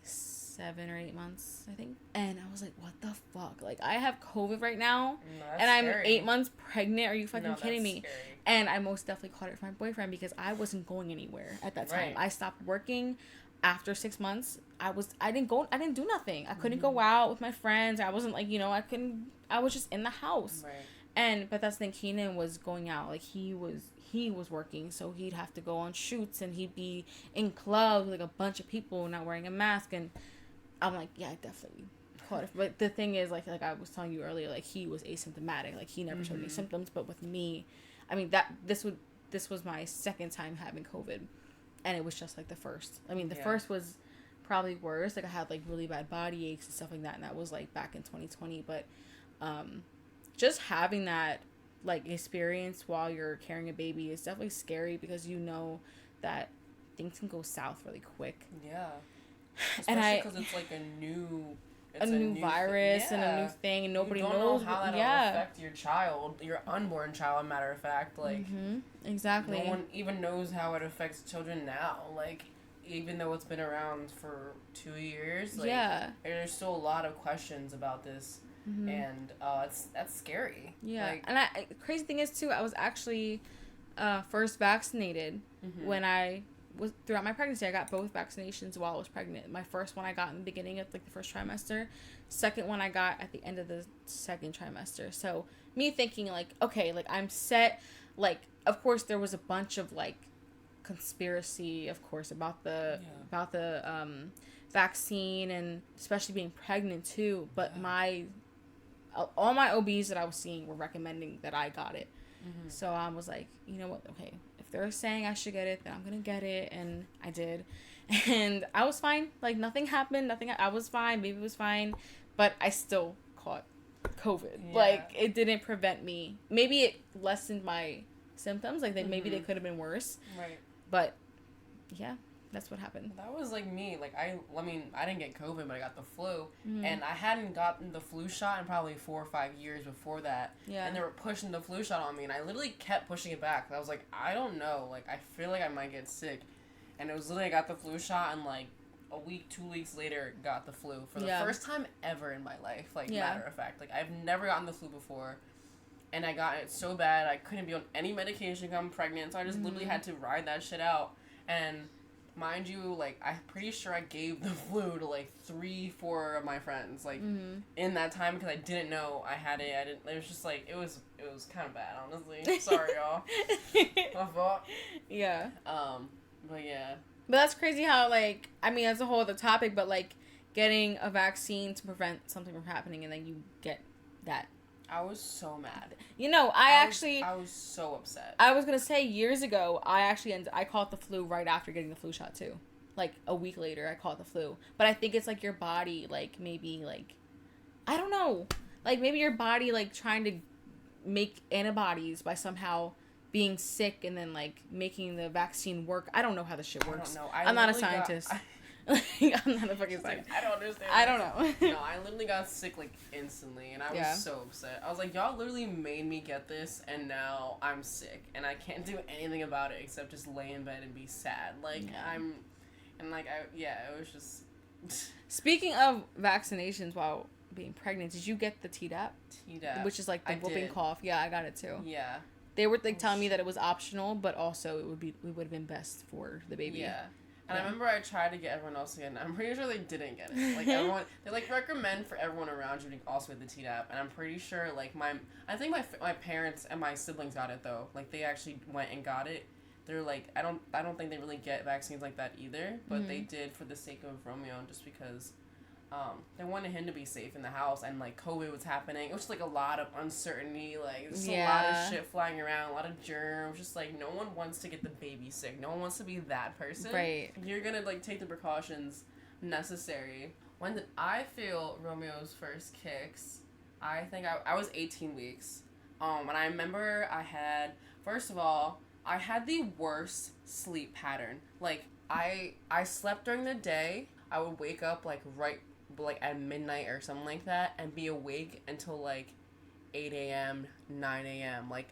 7 or 8 months, I think. And I was what the fuck? I have COVID right now, and I'm scary. 8 months pregnant. Are you fucking kidding me? Scary. And I most definitely caught it from my boyfriend, because I wasn't going anywhere at that time. Right. I stopped working after 6 months. I didn't do nothing. I couldn't go out with my friends. I wasn't I was just in the house. Right. But that's the thing, Keenan was going out. He was working, so he'd have to go on shoots, and he'd be in clubs with a bunch of people not wearing a mask, and I'm yeah, I definitely caught it. But the thing is, like I was telling you earlier, he was asymptomatic. He never showed any symptoms. But with me, I mean, this was my second time having COVID, and it was just the first. I mean, the first was probably worse. I had really bad body aches and stuff like that, and that was back in 2020. But just having that experience while you're carrying a baby is definitely scary, because that things can go south really quick. Yeah. Especially because it's a new virus and a new thing, and nobody knows how that'll affect your child, your unborn child. Matter of fact, exactly. No one even knows how it affects children now. Even though it's been around for 2 years, there's still a lot of questions about this, and that's scary. Yeah, and crazy thing is too, I was actually first vaccinated when I throughout my pregnancy, I got both vaccinations while I was pregnant. My first one I got in the beginning of, like, the first trimester. Second one I got at the end of the second trimester. So me thinking, like, okay, like, I'm set. Like, of course, there was a bunch of, like, conspiracy, of course, about the vaccine, and especially being pregnant too. But all my OBs that I was seeing were recommending that I got it. Mm-hmm. So I was like, you know what? Okay, if they're saying I should get it, then I'm gonna get it, and I did, and I was fine. Like, nothing happened. I was fine. Baby was fine, but I still caught COVID. Yeah. Like, it didn't prevent me. Maybe it lessened my symptoms. Like, maybe they could have been worse. Right. But yeah, that's what happened. That was like me. Like, I mean, I didn't get COVID, but I got the flu. Mm-hmm. And I hadn't gotten the flu shot in probably 4 or 5 years before that. Yeah. And they were pushing the flu shot on me, and I literally kept pushing it back. I was like, I don't know. Like, I feel like I might get sick. And it was literally, I got the flu shot, and like a week, 2 weeks later, got the flu for the first time ever in my life. Like, matter of fact. Like, I've never gotten the flu before. And I got it so bad, I couldn't be on any medication because I'm pregnant, so I just literally had to ride that shit out. And mind you, like, I'm pretty sure I gave the flu to, like, 3-4 of my friends, like, in that time, because I didn't know I had it. It was just, like, it was kind of bad, honestly. Sorry, y'all. My fault. Yeah. But yeah. But that's crazy how, like, I mean, that's a whole other topic, but, like, getting a vaccine to prevent something from happening, and then you get that. I was so mad. You know, I was so upset. I was going to say, years ago, I caught the flu right after getting the flu shot, too. Like, a week later, I caught the flu. But I think it's, like, your body, like, maybe, like, I don't know. Like, maybe your body, like, trying to make antibodies by somehow being sick and then, like, making the vaccine work. I don't know how this shit works. I don't know. I'm not a scientist. I'm not a fucking scientist. I don't understand. I don't know. No, I literally got sick, like, instantly, and I was so upset. I was like, y'all literally made me get this, and now I'm sick, and I can't do anything about it except just lay in bed and be sad. Like, it was just... Speaking of vaccinations while being pregnant, did you get the Tdap? Tdap. Which is, like, the whooping cough. Yeah, I got it, too. Yeah. They were, like, telling me that it was optional, but also it would have been best for the baby. Yeah. And I remember I tried to get everyone else again. I'm pretty sure they didn't get it. Like, everyone, they, like, recommend for everyone around you to also get the Tdap. And I'm pretty sure, like, I think my parents and my siblings got it, though. Like, they actually went and got it. They're, like, I don't think they really get vaccines like that either. But they did for the sake of Romeo, just because they wanted him to be safe in the house. And, like, COVID was happening. It was just, like, a lot of uncertainty. Like, just a lot of shit flying around. A lot of germs. Just, like, no one wants to get the baby sick. No one wants to be that person. Right. You're gonna, like, take the precautions necessary. When did I feel Romeo's first kicks? I think I was 18 weeks. And I remember first of all, I had the worst sleep pattern. Like, I slept during the day. I would wake up, like, at midnight or something like that, and be awake until, like, 8 a.m., 9 a.m., like,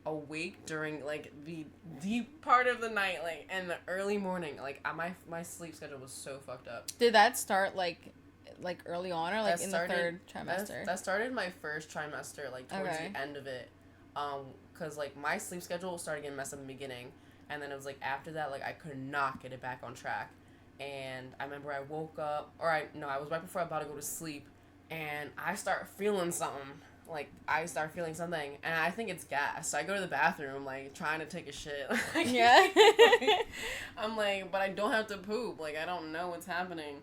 awake during, like, the deep part of the night, like, and the early morning. Like, my sleep schedule was so fucked up. Did that start, like early on, or, like, in the third trimester? That started my first trimester, like, towards the end of it. Because, like, my sleep schedule started getting messed up in the beginning, and then it was, like, after that, like, I could not get it back on track. And I remember I woke up, I was right before I was about to go to sleep, and I start feeling something. Like, I start feeling something, and I think it's gas. So I go to the bathroom, like, trying to take a shit. Yeah. I'm like, but I don't have to poop. Like, I don't know what's happening.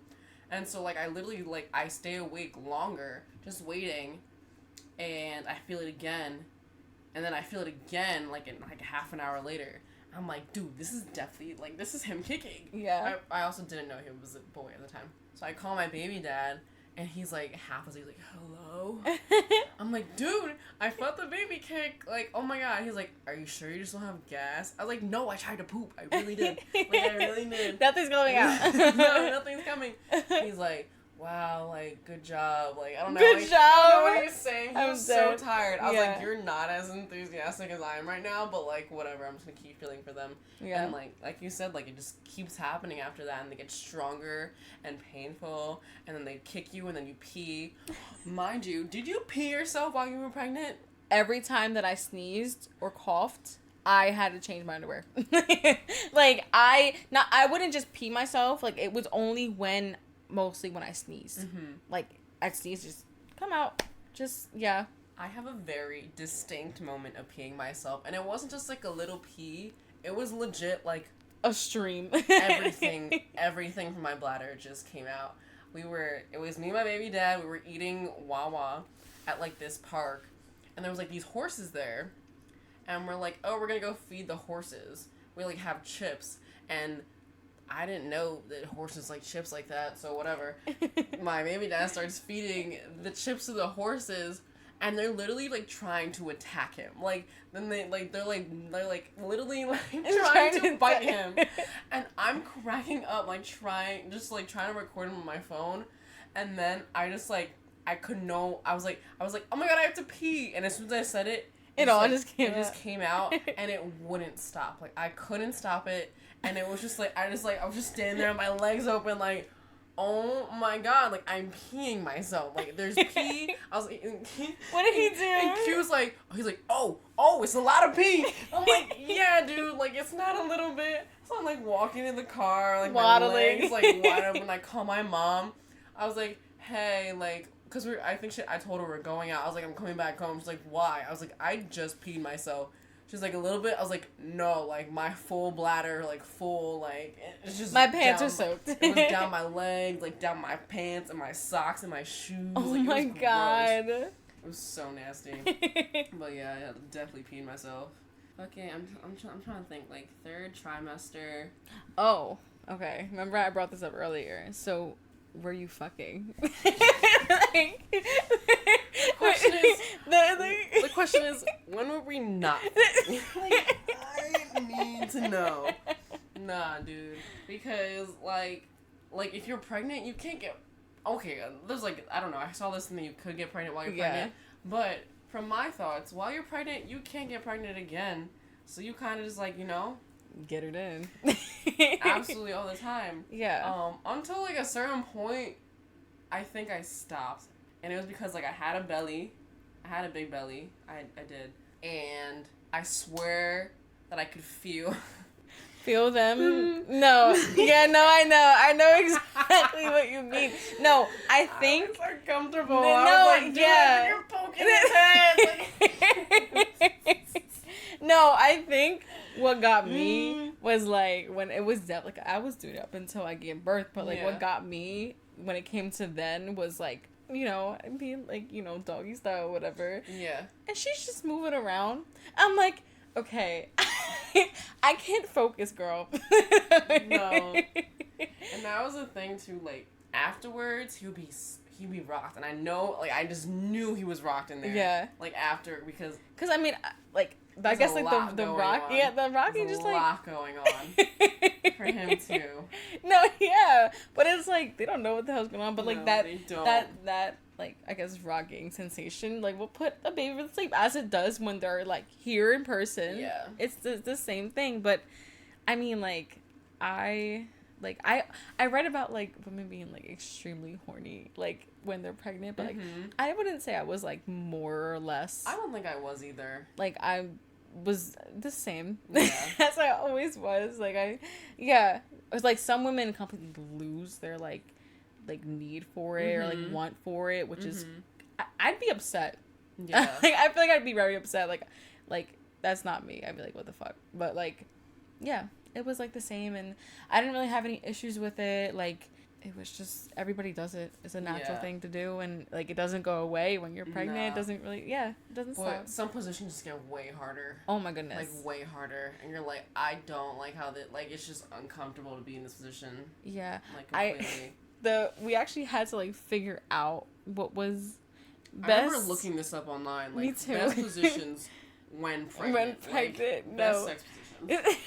And so, like, I literally, like, I stay awake longer, just waiting, and I feel it again, and then I feel it again, like, in, like, half an hour later. I'm like, dude, this is definitely, like, this is him kicking. Yeah. I also didn't know he was a boy at the time. So I call my baby dad, and he's, like, half asleep. He's like, hello? I'm like, dude, I felt the baby kick. Like, oh, my God. He's like, are you sure you just don't have gas? I was like, no, I tried to poop. I really did. Like, I really did. Nothing's going out. No, nothing's coming. He's like, wow, like, good job. Like, I don't know. Good job. I don't know what he was saying. He was dead. so tired. I was like, you're not as enthusiastic as I am right now, but, like, whatever. I'm just going to keep feeling for them. Yeah. And, like you said, like, it just keeps happening after that, and they get stronger and painful, and then they kick you, and then you pee. Mind you, did you pee yourself while you were pregnant? Every time that I sneezed or coughed, I had to change my underwear. Like, I wouldn't just pee myself. Like, it was only mostly when I sneezed. Mm-hmm. Like, I'd sneeze, just come out. Just, yeah. I have a very distinct moment of peeing myself. And it wasn't just, like, a little pee. It was legit, like... a stream. everything from my bladder just came out. It was me and my baby dad. We were eating Wawa at, like, this park. And there was, like, these horses there. And we're like, oh, we're gonna go feed the horses. We, like, have chips. And I didn't know that horses like chips like that, so whatever. My baby dad starts feeding the chips to the horses, and they're literally, like, trying to attack him. Like, then they're literally, like, trying to bite him. And I'm cracking up, like, trying to record him on my phone. And then I just, like, I was like, oh my god, I have to pee. And as soon as I said it, it just came out, and it wouldn't stop. Like, I couldn't stop it, and it was just like, I was just standing there with my legs open, like, oh my god, like, I'm peeing myself. Like, there's pee. I was like, what did he do? And Q was like, he's like, oh, it's a lot of pee. I'm like, yeah, dude, like, it's not a little bit. So I'm, like, walking in the car, like, waddling. My legs, like, wide open, and I call my mom. I was like, hey, like, because I told her we're going out. I was like, I'm coming back home. She's like, why? I was like, I just peed myself. She's like, a little bit. I was like, no, like, my full bladder, like, full, like, it's just my pants are soaked. It was down my legs, like, down my pants and my socks and my shoes. Oh, like, my God. Gross. It was so nasty. But yeah, I definitely peed myself. Okay, I'm trying to think, like, 3rd trimester. Oh, okay. Remember I brought this up earlier. So, were you fucking? The question is, when were we not? Like, I need to know. Nah, dude. Because, like, if you're pregnant, you can't get... Okay, there's, like, I don't know. I saw this and then you could get pregnant while you're pregnant. But, from my thoughts, while you're pregnant, you can't get pregnant again. So you kind of just, like, you know... Get it in. Absolutely all the time. Yeah. Until, like, a certain point, I think I stopped. And it was because, like, I had a belly. I had a big belly. I did. And I swear that I could feel... Feel them? No. Yeah, no, I know. I know exactly what you mean. No, I think... I was uncomfortable. No, I was like, dude, yeah. you're poking his head. Like... No, I think what got me was, like, when it was like, I was doing it up until I gave birth, but, like, what got me when it came to then was, like, you know, being, like, you know, doggy style or whatever. Yeah. And she's just moving around. I'm like, okay, I can't focus, girl. No. And that was the thing, too, like, afterwards, he'd be rocked. And I know, like, I just knew he was rocked in there. Yeah. Like, after, because... Because, I mean, like... I guess, like, the rock... On. Yeah, the rocking just, like... There's a lot going on for him, too. No, yeah. But it's, like, they don't know what the hell's going on. But, like, no, that, like, I guess, rocking sensation, like, will put a baby to sleep, as it does when they're, like, here in person. Yeah. It's the same thing. But, I mean, like, I read about, like, women being, like, extremely horny, like, when they're pregnant. But, like, I wouldn't say I was, like, more or less. I don't think I was either. Like, I was the same. Yeah. As I always was. Like, it was, like, some women completely lose their, like need for it or, like, want for it, which is, I'd be upset. Yeah. Like, I feel like I'd be very upset. Like, that's not me. I'd be like, what the fuck? But, like, yeah, it was, like, the same, and I didn't really have any issues with it. Like, it was just, everybody does it. It's a natural thing to do, and, like, it doesn't go away when you're pregnant. It doesn't really, it doesn't stop. Some positions just get way harder. Oh, my goodness. Like, way harder. And you're like, I don't like how that, like, it's just uncomfortable to be in this position. Yeah. Like, completely. We actually had to, like, figure out what was best. I remember looking this up online. Like, me too. Best positions when pregnant. When pregnant, like, no. Best sex positions.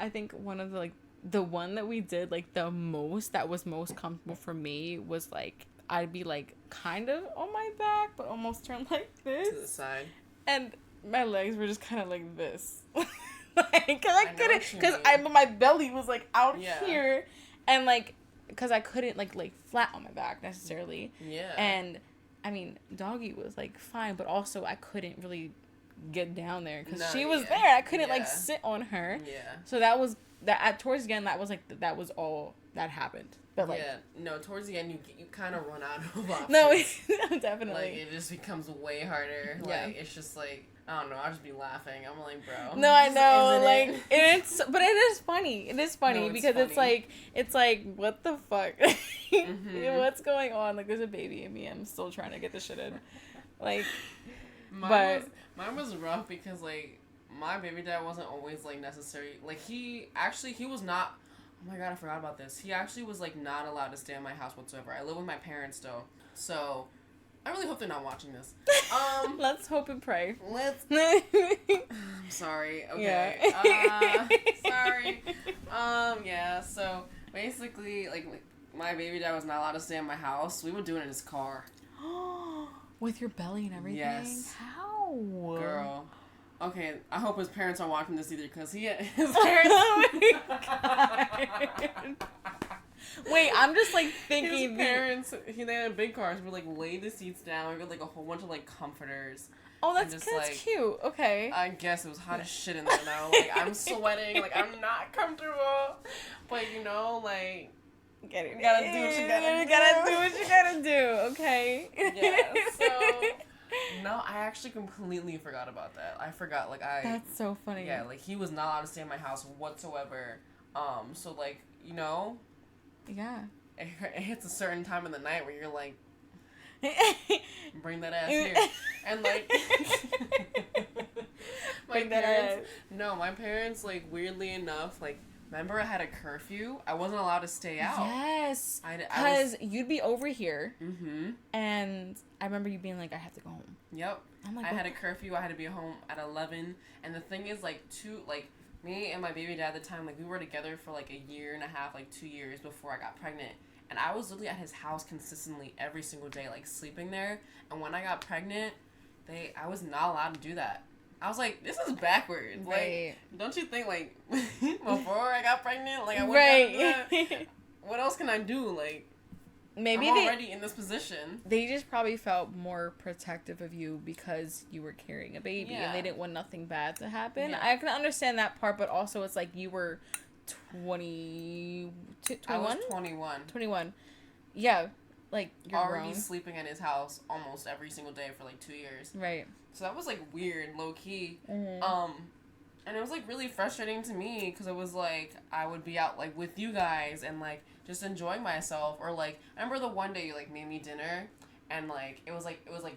I think one of the, like, the one that we did, like, the most, that was most comfortable for me was, like, I'd be, like, kind of on my back, but almost turned like this. To the side. And my legs were just kind of like this. Like, because I couldn't, because my belly was, like, out here. And, like, because I couldn't, like, lay flat on my back necessarily. Yeah. And, I mean, doggy was, like, fine, but also I couldn't really get down there because No, she was yeah. there. I couldn't Yeah. like sit on her. Yeah. So that was that. At towards the end, that was like that was all that happened. But like, yeah, no, towards the end you kind of run out of options. no, definitely. Like it just becomes way harder. Yeah. Like it's just like I don't know. I'll just be laughing. I'm like, bro. No, I know. Isn't Like it? it's, but it is funny. It is funny No, it's because funny. it's like what the fuck, Mhm. what's going on? Like there's a baby in me. I'm still trying to get this shit in. Like, Mine was rough because like my baby dad wasn't always like necessary. Like he was not. Oh my god, I forgot about this. He actually was like not allowed to stay in my house whatsoever. I live with my parents still, so I really hope they're not watching this. let's hope and pray. I'm sorry. Okay. Yeah. Sorry. Yeah. So basically, like my baby dad was not allowed to stay in my house. We would do it in his car. With your belly and everything. Yes. How? Girl. Okay, I hope his parents aren't watching this either, because his parents... Oh my god. Wait, I'm just like thinking... His parents, they had big cars, we like laid the seats down, we got like a whole bunch of like comforters. Oh, that's like, cute. Okay. I guess it was hot as shit in there now. Like, I'm sweating, like, I'm not comfortable. But, you know, like... You gotta do what you gotta do. You gotta do what you gotta do, okay? Yeah, so... No, I actually completely forgot about that. I forgot, like, That's so funny. Yeah, like, he was not allowed to stay in my house whatsoever. So, like, you know... Yeah. It hits a certain time in the night where you're like... Bring that ass here. And, like... My parents, like, weirdly enough, like... Remember I had a curfew? I wasn't allowed to stay out. Yes. Because you'd be over here. Mm-hmm. And I remember you being like, I have to go home. Yep. I'm like, I had a curfew. I had to be home at 11. And the thing is, like, me and my baby dad at the time, like, we were together for, like, a year and a half, like, 2 years before I got pregnant. And I was literally at his house consistently every single day, like, sleeping there. And when I got pregnant, I was not allowed to do that. I was like, this is backwards. Right. Like, don't you think, like, before I got pregnant, like, I wouldn't right. do that? What else can I do? Like, maybe I'm already in this position. They just probably felt more protective of you because you were carrying a baby and they didn't want nothing bad to happen. Yeah. I can understand that part, but also it's like you were 21? I was 21. 21. Yeah. Like, you're already grown. Sleeping at his house almost every single day for, like, 2 years. Right. So that was, like, weird, low-key. Mm-hmm. And it was, like, really frustrating to me because it was, like, I would be out, like, with you guys and, like, just enjoying myself. Or, like, I remember the one day you, like, made me dinner and, like, it was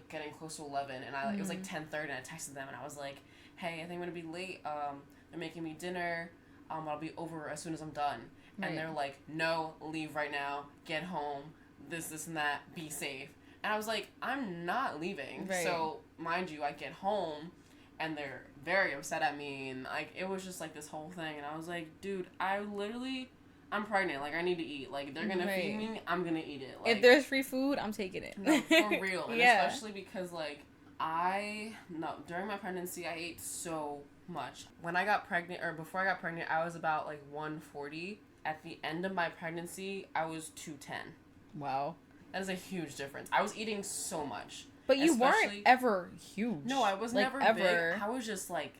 getting close to 11 and it was, like, 10:30 and I texted them and I was like, hey, I think I'm going to be late. They're making me dinner. I'll be over as soon as I'm done. Right. And they're like, no, leave right now. Get home. This, and that. Be safe. And I was like, I'm not leaving. Right. So, mind you, I get home, and they're very upset at me, and, like, it was just, like, this whole thing, and I was like, dude, I'm pregnant, like, I need to eat. Like, they're gonna feed me, I'm gonna eat it. Like, if there's free food, I'm taking it. No, for real. And especially because, like, during my pregnancy, I ate so much. When I got pregnant, or before I got pregnant, I was about, like, 140. At the end of my pregnancy, I was 210. Wow. That is a huge difference. I was eating so much. But you weren't ever huge. No, I was never ever big. I was just like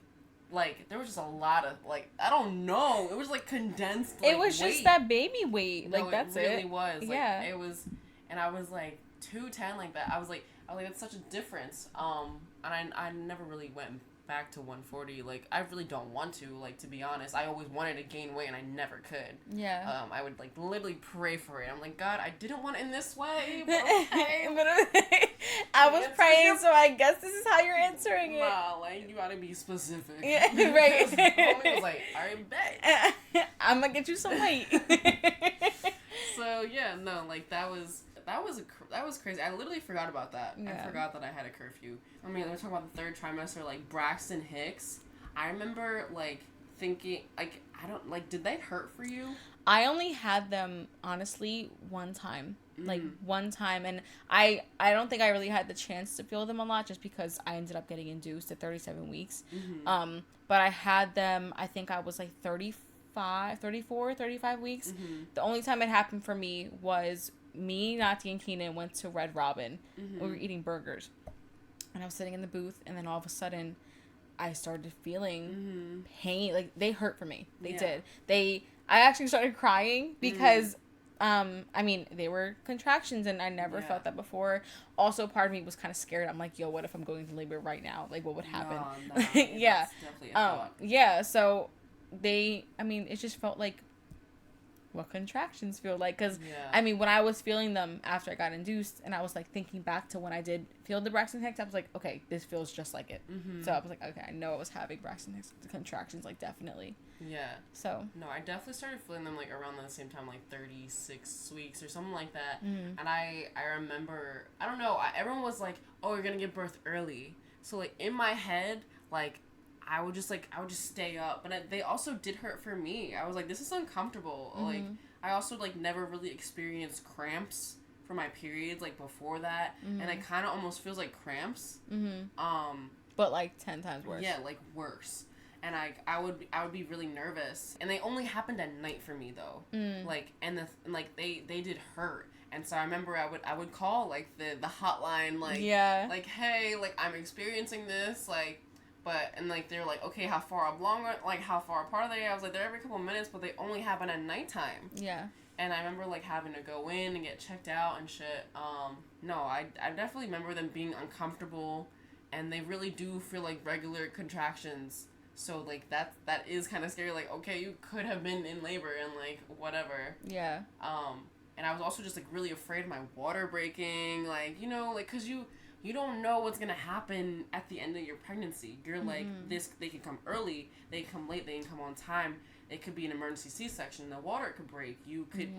there was just a lot of, like, I don't know. It was, like, condensed, like, it was weight. just that baby weight. No, like, that's it. Really was. Like, yeah. It was, and I was, like, 210 like that. I was like, that's such a difference. And I never really went back to 140. Like, I really don't want to, like, to be honest. I always wanted to gain weight and I never could. Yeah. I would, like, literally pray for it. I'm like, God, I didn't want it in this way, but okay. I was praying, so I guess this is how you're answering it. Nah, like, you gotta be specific. Yeah, right. Homie was like, I bet. I'm gonna get you some weight. So, yeah, no, like, that was crazy. I literally forgot about that. Yeah. I forgot that I had a curfew. I mean, we're talking about the third trimester, like, Braxton Hicks. I remember, like, thinking, like, I don't, like, did they hurt for you? I only had them, honestly, one time. Like, one time. And I don't think I really had the chance to feel them a lot just because I ended up getting induced at 37 weeks. Mm-hmm. But I had them, I think I was, like, 35 weeks. Mm-hmm. The only time it happened for me was me, Nati, and Keenan went to Red Robin. Mm-hmm. We were eating burgers. And I was sitting in the booth, and then all of a sudden, I started feeling pain. Like, they hurt for me. They did. I actually started crying because, I mean, they were contractions, and I never felt that before. Also, part of me was kind of scared. I'm like, yo, what if I'm going to labor right now? Like, what would happen? No, that's definitely a thought. Yeah, so it just felt like what contractions feel like, because I mean, when I was feeling them after I got induced, and I was like thinking back to when I did feel the Braxton Hicks, I was like, okay, this feels just like it. So I was like, okay, I know I was having Braxton Hicks contractions, like, definitely. So no, I definitely started feeling them like around the same time, like 36 weeks or something like that. And I remember, I don't know, everyone was like, oh, you're gonna give birth early. So like in my head, like I would just stay up, but they also did hurt for me. I was like, this is uncomfortable. Like, I also like never really experienced cramps for my periods like before that, and it kind of almost feels like cramps. But like 10 times worse. Yeah, like worse. And I would be really nervous, and they only happened at night for me though. Like, and they did hurt. And so I remember I would call like the hotline, like hey, like I'm experiencing this, like. But, and, like, they're like, okay, how far apart are they? I was like, they're every couple minutes, but they only happen at nighttime. Yeah. And I remember, like, having to go in and get checked out and shit. No, I definitely remember them being uncomfortable, and they really do feel like regular contractions. So, like, that is kind of scary. Like, okay, you could have been in labor and, like, whatever. Yeah. And I was also just, like, really afraid of my water breaking. Like, you know, like, because you don't know what's gonna happen at the end of your pregnancy. You're like, they can come early, they can come late, they can come on time. It could be an emergency C-section. The water could break. You could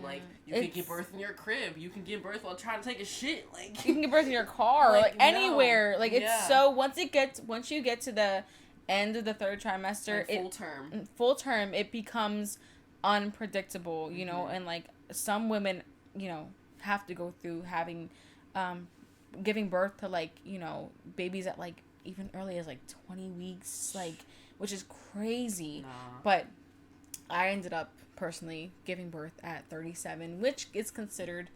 could give birth in your crib. You can give birth while trying to take a shit. Like, you can give birth in your car, like anywhere. Like, it's so once you get to the end of the third trimester, like full term, it becomes unpredictable. You know, and like some women, you know, have to go through having giving birth to, like, you know, babies at, like, even early as, like, 20 weeks, like, which is crazy. But I ended up, personally, giving birth at 37, which is considered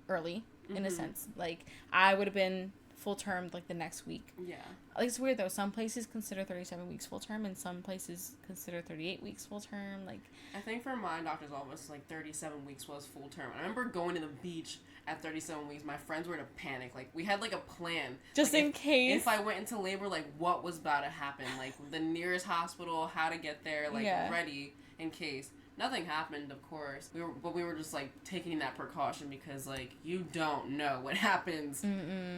early, in a sense. Like, I would have been full term, like, the next week. Yeah. Like, it's weird, though. Some places consider 37 weeks full term, and some places consider 38 weeks full term. Like, I think for my doctor's office, like, 37 weeks was full term. I remember going to the beach at 37 weeks. My friends were in a panic. Like, we had, like, a plan. Just like, in case. If I went into labor, like, what was about to happen. Like, the nearest hospital, how to get there, like, ready in case. Nothing happened, of course. We were just, like, taking that precaution because, like, you don't know what happens.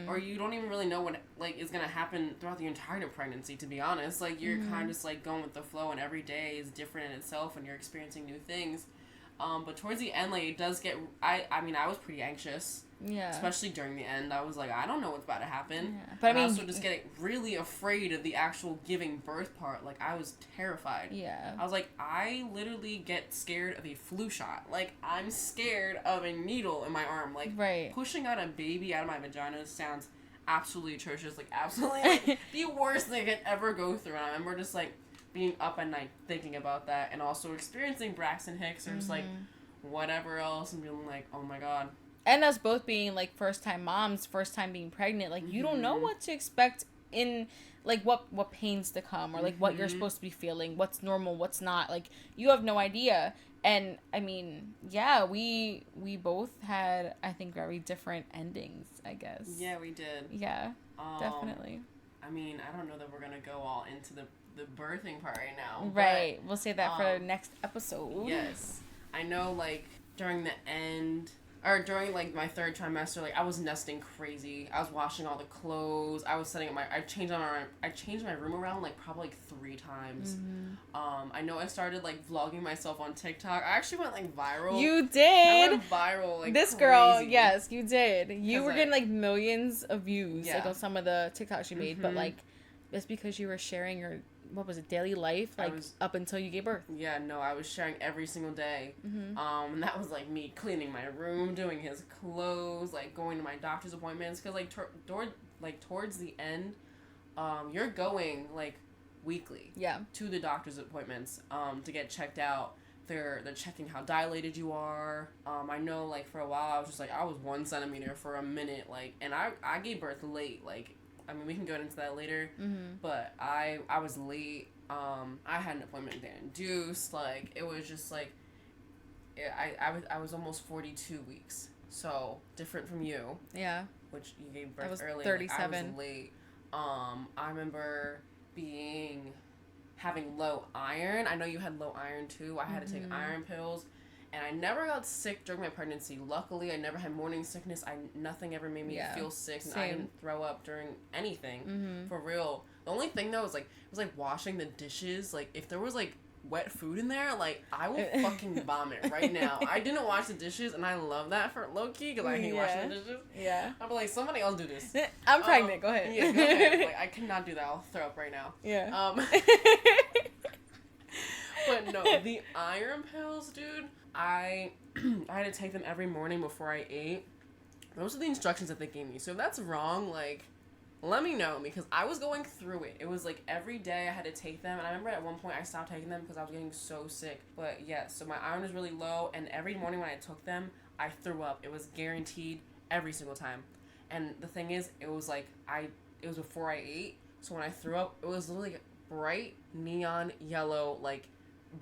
Or you don't even really know what, like, is going to happen throughout the entire pregnancy, to be honest. Like, you're kind of just, like, going with the flow, and every day is different in itself, and you're experiencing new things. But towards the end, like, it does get... I mean, I was pretty anxious. Yeah. Especially during the end. I was like, I don't know what's about to happen. Yeah. But I mean... also just getting really afraid of the actual giving birth part. Like, I was terrified. Yeah. I was like, I literally get scared of a flu shot. Like, I'm scared of a needle in my arm. Like, pushing out a baby out of my vagina sounds absolutely atrocious. Like, absolutely, like, the worst thing I could ever go through. And I remember just, like, being up at night thinking about that, and also experiencing Braxton Hicks, or just, like, whatever else, and being like, oh my god. And us both being, like, first-time moms, first time being pregnant, like, you don't know what to expect in, like, what pains to come, or, like, what you're supposed to be feeling, what's normal, what's not. Like, you have no idea. And, I mean, yeah, we both had, I think, very different endings, I guess. Yeah, we did. Yeah, definitely. I mean, I don't know that we're gonna go all into the birthing part right now. Right. We'll save that for the next episode. Yes. I know, like, during the end... Or during, like, my third trimester, like, I was nesting crazy. I was washing all the clothes. I was setting up I changed my room around, like, probably, like, 3 times. I know I started, like, vlogging myself on TikTok. I actually went, like, viral. You did! I went viral, like, this crazy. Girl, yes, you did. You were getting, like, millions of views, like, on some of the TikToks you made. But, like, it's because you were sharing your... What was it, daily life, like, up until you gave birth? Yeah, no, I was sharing every single day. And that was, like, me cleaning my room, doing his clothes, like, going to my doctor's appointments. Because, like, towards the end, you're going, like, weekly. Yeah. To the doctor's appointments, to get checked out. They're checking how dilated you are. I know, like, for a while, I was just, like, I was 1 centimeter for a minute, like, and I gave birth late, like, I mean, we can go into that later. But I was late. I had an appointment that induced. Like, it was just like, I was almost 42 weeks. So different from you. Yeah. Which you gave birth early. 37. Like, I was late. I remember having low iron. I know you had low iron too. I had to take iron pills. And I never got sick during my pregnancy. Luckily, I never had morning sickness. Nothing ever made me feel sick. And I didn't throw up during anything. For real. The only thing though was like, it was like washing the dishes. Like, if there was like wet food in there, like, I will fucking vomit right now. I didn't wash the dishes, and I love that for low-key, because I hate washing the dishes. Yeah. I'll be like, somebody else do this. I'm pregnant, go ahead. Yeah, go ahead. Like, I cannot do that. I'll throw up right now. Yeah. But no, the iron pills, dude, I had to take them every morning before I ate. Those are the instructions that they gave me. So if that's wrong, like, let me know, because I was going through it. It was like every day I had to take them, and I remember at one point I stopped taking them because I was getting so sick. But yeah, so my iron was really low, and every morning when I took them, I threw up. It was guaranteed every single time. And the thing is, it was like it was before I ate, so when I threw up, it was literally bright neon yellow, like,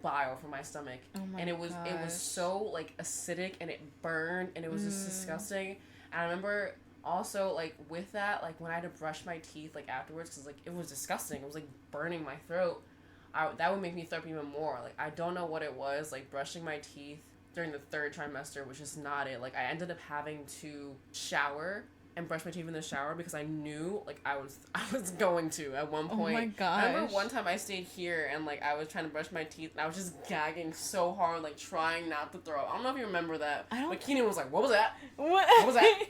bile from my stomach. And it was so like acidic, and it burned, and it was just disgusting. And I remember also, like, with that, like, when I had to brush my teeth, like, afterwards, because, like, it was disgusting. It was, like, burning my throat. That would make me throw up even more. Like, I don't know what it was. Like, brushing my teeth during the 3rd trimester was just not it. Like, I ended up having to shower and brush my teeth in the shower because I knew, like, I was going to at one point. Oh my gosh. I remember one time I stayed here and, like, I was trying to brush my teeth and I was just gagging so hard, like, trying not to throw up. I don't know if you remember that. But Keenan was like, what was that? What was that?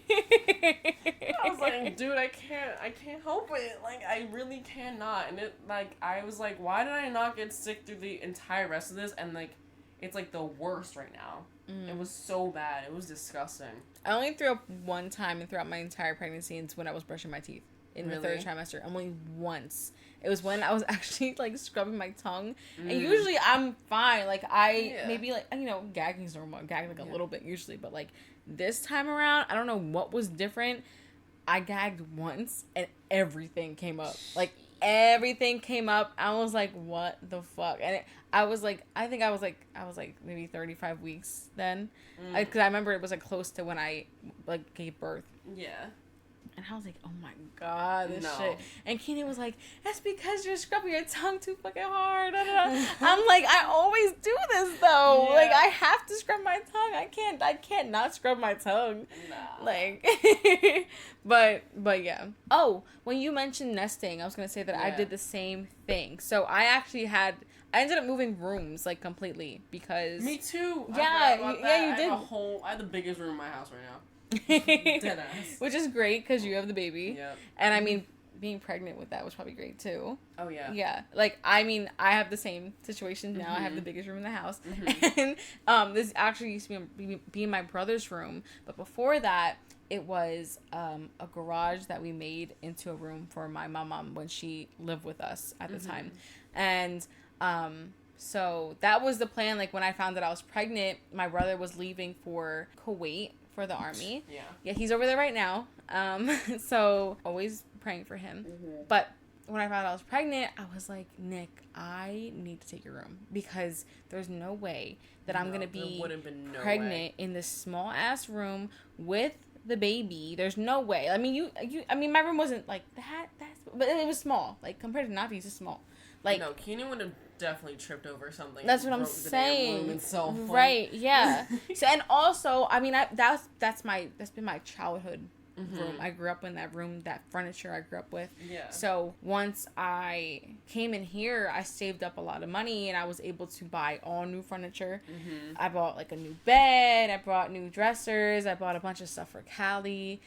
I was like, dude, I can't help it. Like, I really cannot. And it, like, I was like, why did I not get sick through the entire rest of this? And, like, it's, like, the worst right now. It was so bad. It was disgusting. I only threw up one time and throughout my entire pregnancy, and it's when I was brushing my teeth in the 3rd trimester. Only once. It was when I was actually, like, scrubbing my tongue. And usually I'm fine. Like, maybe, like, you know, gagging's normal. I gag, like, a little bit usually. But, like, this time around, I don't know what was different. I gagged once, and everything came up. Like, everything came up. I was like, what the fuck? And I was like maybe 35 weeks then. Because I remember it was, like, close to when I, like, gave birth. Yeah. And I was like, oh my god, this shit. And Keenan was like, that's because you're scrubbing your tongue too fucking hard. I'm like, I always do this though. Yeah. Like, I have to scrub my tongue. I can't not scrub my tongue. Nah. Like, but yeah. Oh, when you mentioned nesting, I was going to say that I did the same thing. So I ended up moving rooms, like, completely because... Me too. Yeah, you did. I had the biggest room in my house right now. Which is great because you have the baby. Yep. And I mean, being pregnant with that was probably great too. Oh yeah. Yeah. Like, I mean, I have the same situation now. I have the biggest room in the house. And this actually used to be my brother's room, but before that it was a garage that we made into a room for my mom when she lived with us at the time. And so that was the plan. Like, when I found that I was pregnant, my brother was leaving for Kuwait for the army. Yeah, he's over there right now. So always praying for him. But when I found out I was pregnant, I was like, Nick, I need to take your room because there's no way that I'm gonna be pregnant in this small ass room with the baby. There's no way. I mean, I mean, my room wasn't like that. But it was small. Like, compared to Navi's, it's small. Like, no, Keenan would have definitely tripped over something. That's what I'm saying. Right? Yeah. So, and also, I mean, that's been my childhood room. I grew up in that room, that furniture I grew up with. Yeah. So once I came in here, I saved up a lot of money, and I was able to buy all new furniture. I bought, like, a new bed. I bought new dressers. I bought a bunch of stuff for Callie.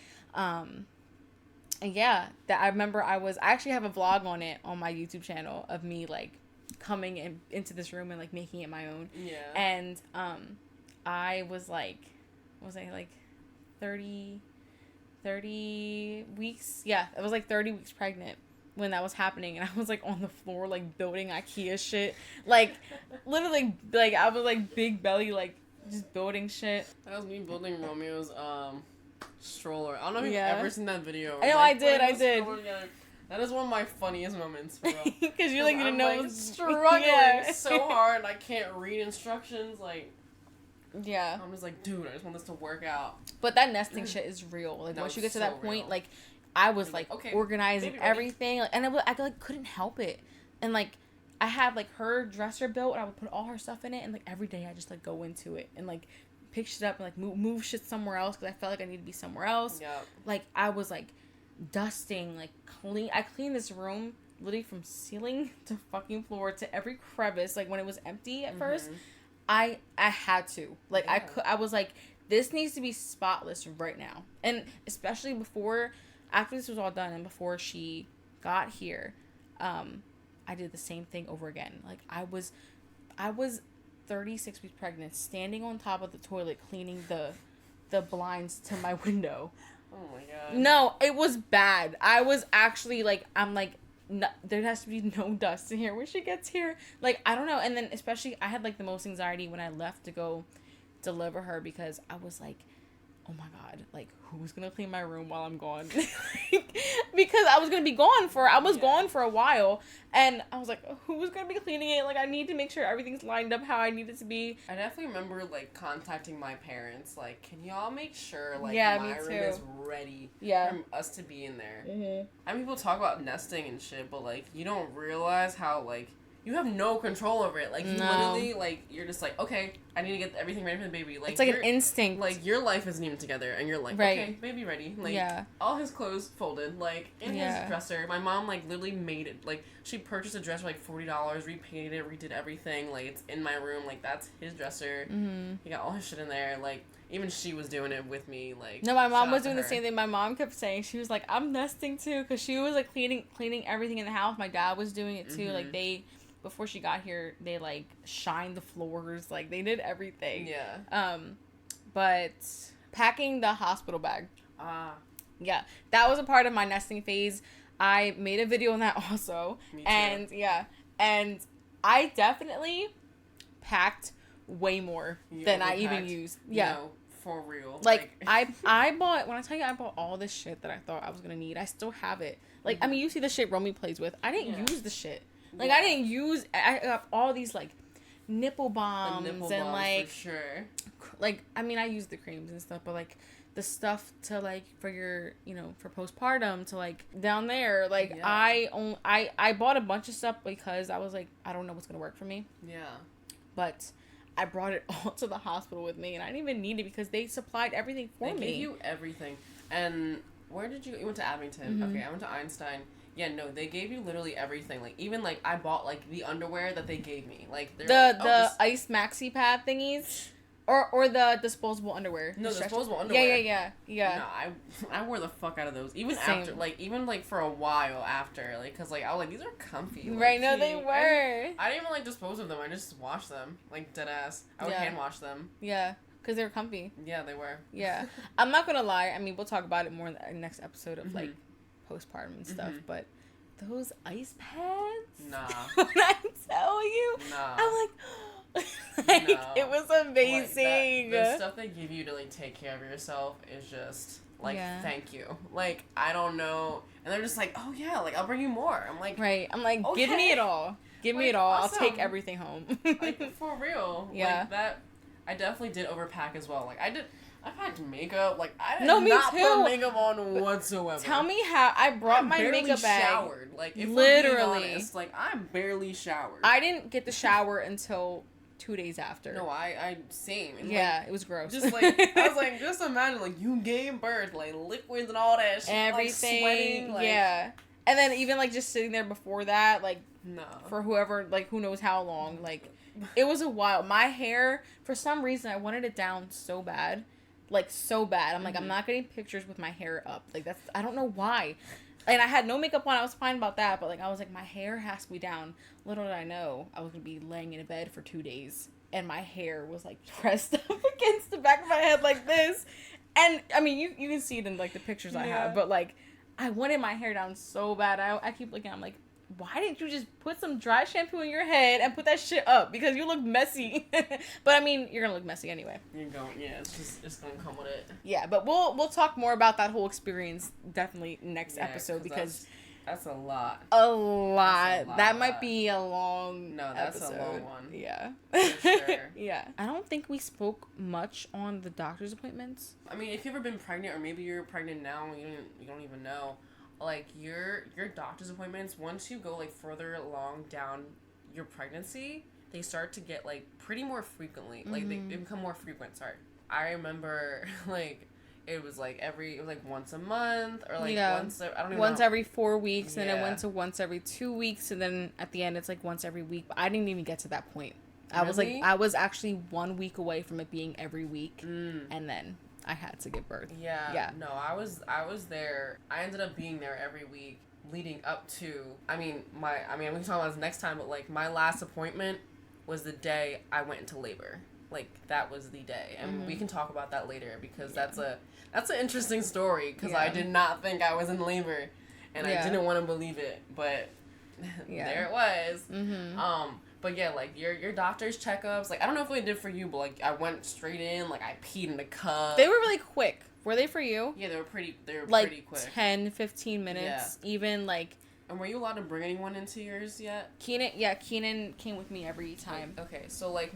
And yeah, that I remember I actually have a vlog on it on my YouTube channel of me, like, coming into this room and, like, making it my own. Yeah. And I was like, what was I, like 30 weeks? Yeah, I was like 30 weeks pregnant when that was happening, and I was, like, on the floor, like, building IKEA shit. Like, literally, like, I was, like, big belly, like, just building shit. That was me building Romeo's stroller. I don't know if you've ever seen that video. I know, I did. That is one of my funniest moments, bro. Because you like didn't know. Like, struggling so hard, and I can't read instructions. Like, yeah. I'm just like, dude, I just want this to work out. But that nesting shit is real. Like, once you get to that point, like, I was like okay, organizing everything, like, and I like couldn't help it, and like. I had like her dresser built and I would put all her stuff in it and like every day I just like go into it and like pick shit up and like move shit somewhere else because I felt like I need to be somewhere else. Yep. Like I was like dusting, like I cleaned this room literally from ceiling to fucking floor to every crevice. Like when it was empty at first, I had to like I was like this needs to be spotless right now, and especially after this was all done and before she got here, I did the same thing over again. Like I was 36 weeks pregnant, standing on top of the toilet, cleaning the blinds to my window. Oh my god. No, it was bad. I was actually like, I'm like, no, there has to be no dust in here when she gets here. Like, I don't know. And then especially I had like the most anxiety when I left to go deliver her because I was like, oh my god, like who's gonna clean my room while I'm gone? Because I was gone for a while, and I was like, who's gonna be cleaning it? Like I need to make sure everything's lined up how I need it to be. I definitely remember like contacting my parents, like, can y'all make sure like my room is ready for us to be in there? I mean, people talk about nesting and shit, but like you don't realize how like you have no control over it. Like, you literally, like, you're just like, okay, I need to get everything ready for the baby. Like, it's like an instinct. Like, your life isn't even together, and you're like, okay, baby ready. Like, all his clothes folded, like, in his dresser. My mom, like, literally made it. Like, she purchased a dress for, like, $40, repainted it, redid everything. Like, it's in my room. Like, that's his dresser. He got all his shit in there. Like, even she was doing it with me. Like, no, my mom was doing the same thing. My mom kept saying, she was like, I'm nesting, too, because she was, like, cleaning everything in the house. My dad was doing it, too. Like, before she got here, they, like, shined the floors. Like, they did everything. Yeah. But packing the hospital bag. Yeah. That was a part of my nesting phase. I made a video on that also. Me too. And, and I definitely packed way more than I even used. Yeah. No, for real. Like, I bought, when I tell you I bought all this shit that I thought I was gonna need, I still have it. Like, I mean, you see the shit Romy plays with. I didn't use the shit. Like, I didn't use... I got all these, like, nipple bombs and, like... For sure. Like, I mean, I use the creams and stuff, but, like, the stuff to, like, for your, you know, for postpartum to, like, down there. Like, I bought a bunch of stuff because I was like, I don't know what's going to work for me. Yeah. But I brought it all to the hospital with me, and I didn't even need it because they supplied everything for me. They gave you everything. And where did you... You went to Abington. Okay, I went to Einstein. Yeah, no, they gave you literally everything. Like, even, like, I bought, like, the underwear that they gave me. Like, the ice maxi pad thingies? Or the disposable underwear? No, disposable underwear. Yeah. No, I wore the fuck out of those. Even after, like, for a while after. Like, because, like, I was like, these are comfy. Like, right, no, they were. I didn't even, like, dispose of them. I just washed them. Like, dead ass. I would hand wash them. Yeah. Because they were comfy. Yeah, they were. Yeah. I'm not going to lie. I mean, we'll talk about it more in the next episode of, like, postpartum and stuff, but those ice pads, when I tell you, I'm like, it was amazing. Like the stuff they give you to like take care of yourself is just like thank you. Like, I don't know, and they're just like, oh yeah, like I'll bring you more. I'm like, I'm like, okay. Give me it all. Give me it all. Awesome. I'll take everything home. Like, for real. Yeah. Like, that I definitely did overpack as well. Like, I packed makeup. Like, I did not put makeup on whatsoever. Tell me how. I brought my makeup bag. I barely showered. Like, if literally, we're being honest, like, I barely showered. I didn't get the shower until 2 days after. No, I same. And yeah, like, it was gross. Just like, I was like, just imagine, like, you gave birth, like, liquids and all that shit. Everything. Like, sweating. Like, yeah. And then even, like, just sitting there before that, like, no. For whoever, like, who knows how long. Like, it was a while. My hair, for some reason, I wanted it down so bad. Like, so bad. I'm like, I'm not getting pictures with my hair up. Like, that's, I don't know why. And I had no makeup on. I was fine about that. But, like, I was like, my hair has to be down. Little did I know, I was going to be laying in a bed for 2 days. And my hair was, like, pressed up against the back of my head like this. And, I mean, you can see it in, like, the pictures I have. But, like, I wanted my hair down so bad. I keep looking. I'm like, why didn't you just put some dry shampoo in your head and put that shit up? Because you look messy. But I mean, you're gonna look messy anyway. You're going, yeah, it's gonna come with it. Yeah, but we'll talk more about that whole experience definitely next episode because that's a lot. A lot. That might be a long that's episode. a long one. Yeah. For sure. Yeah. I don't think we spoke much on the doctor's appointments. I mean, if you've ever been pregnant or maybe you're pregnant now and you don't even know, like your doctor's appointments, once you go like further along down your pregnancy, they start to get like pretty more frequently. Like they become more frequent, sorry. I remember like it was like once a month or like once every 4 weeks, and then it went to once every 2 weeks, and then at the end it's like once every week. But I didn't even get to that point. Really? I was actually 1 week away from it being every week, and then I had to give birth. Yeah. No, I was there. I ended up being there every week leading up to. We can talk about this next time, but like my last appointment was the day I went into labor. Like that was the day, and we can talk about that later because that's an interesting story because I did not think I was in labor, and I didn't want to believe it, but there it was. But yeah, like your doctor's checkups, like I don't know if they did for you, but like I went straight in, like I peed in the cup. They were really quick. Were they for you? Yeah, they were pretty like pretty quick. 10-15 minutes, even like. And were you allowed to bring anyone into yours yet? Keenan came with me every time. Okay, so like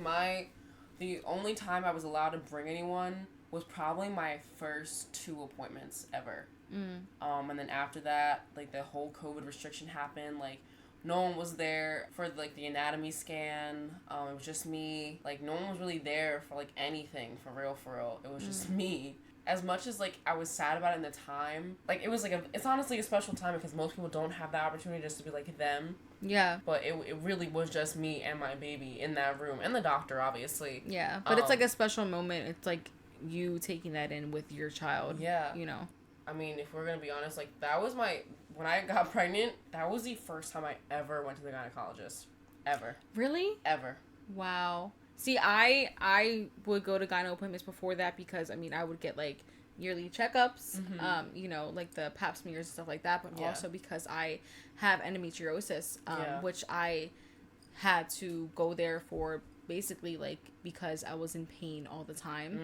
the only time I was allowed to bring anyone was probably my first 2 appointments ever. And then after that, like the whole COVID restriction happened, like no one was there for like the anatomy scan. It was just me. Like no one was really there for like anything for real. It was just me. As much as like I was sad about it in the time, like it was like it's honestly a special time because most people don't have the opportunity just to be like them. Yeah. But it really was just me and my baby in that room and the doctor obviously. Yeah. But it's like a special moment. It's like you taking that in with your child. Yeah. You know. I mean, if we're gonna be honest, like that was when I got pregnant, that was the first time I ever went to the gynecologist. Ever. Really? Ever. Wow. See, I would go to gyno appointments before that because, I would get, like, yearly checkups, like the pap smears and stuff like that, but also because I have endometriosis, which I had to go there for basically, like, because I was in pain all the time.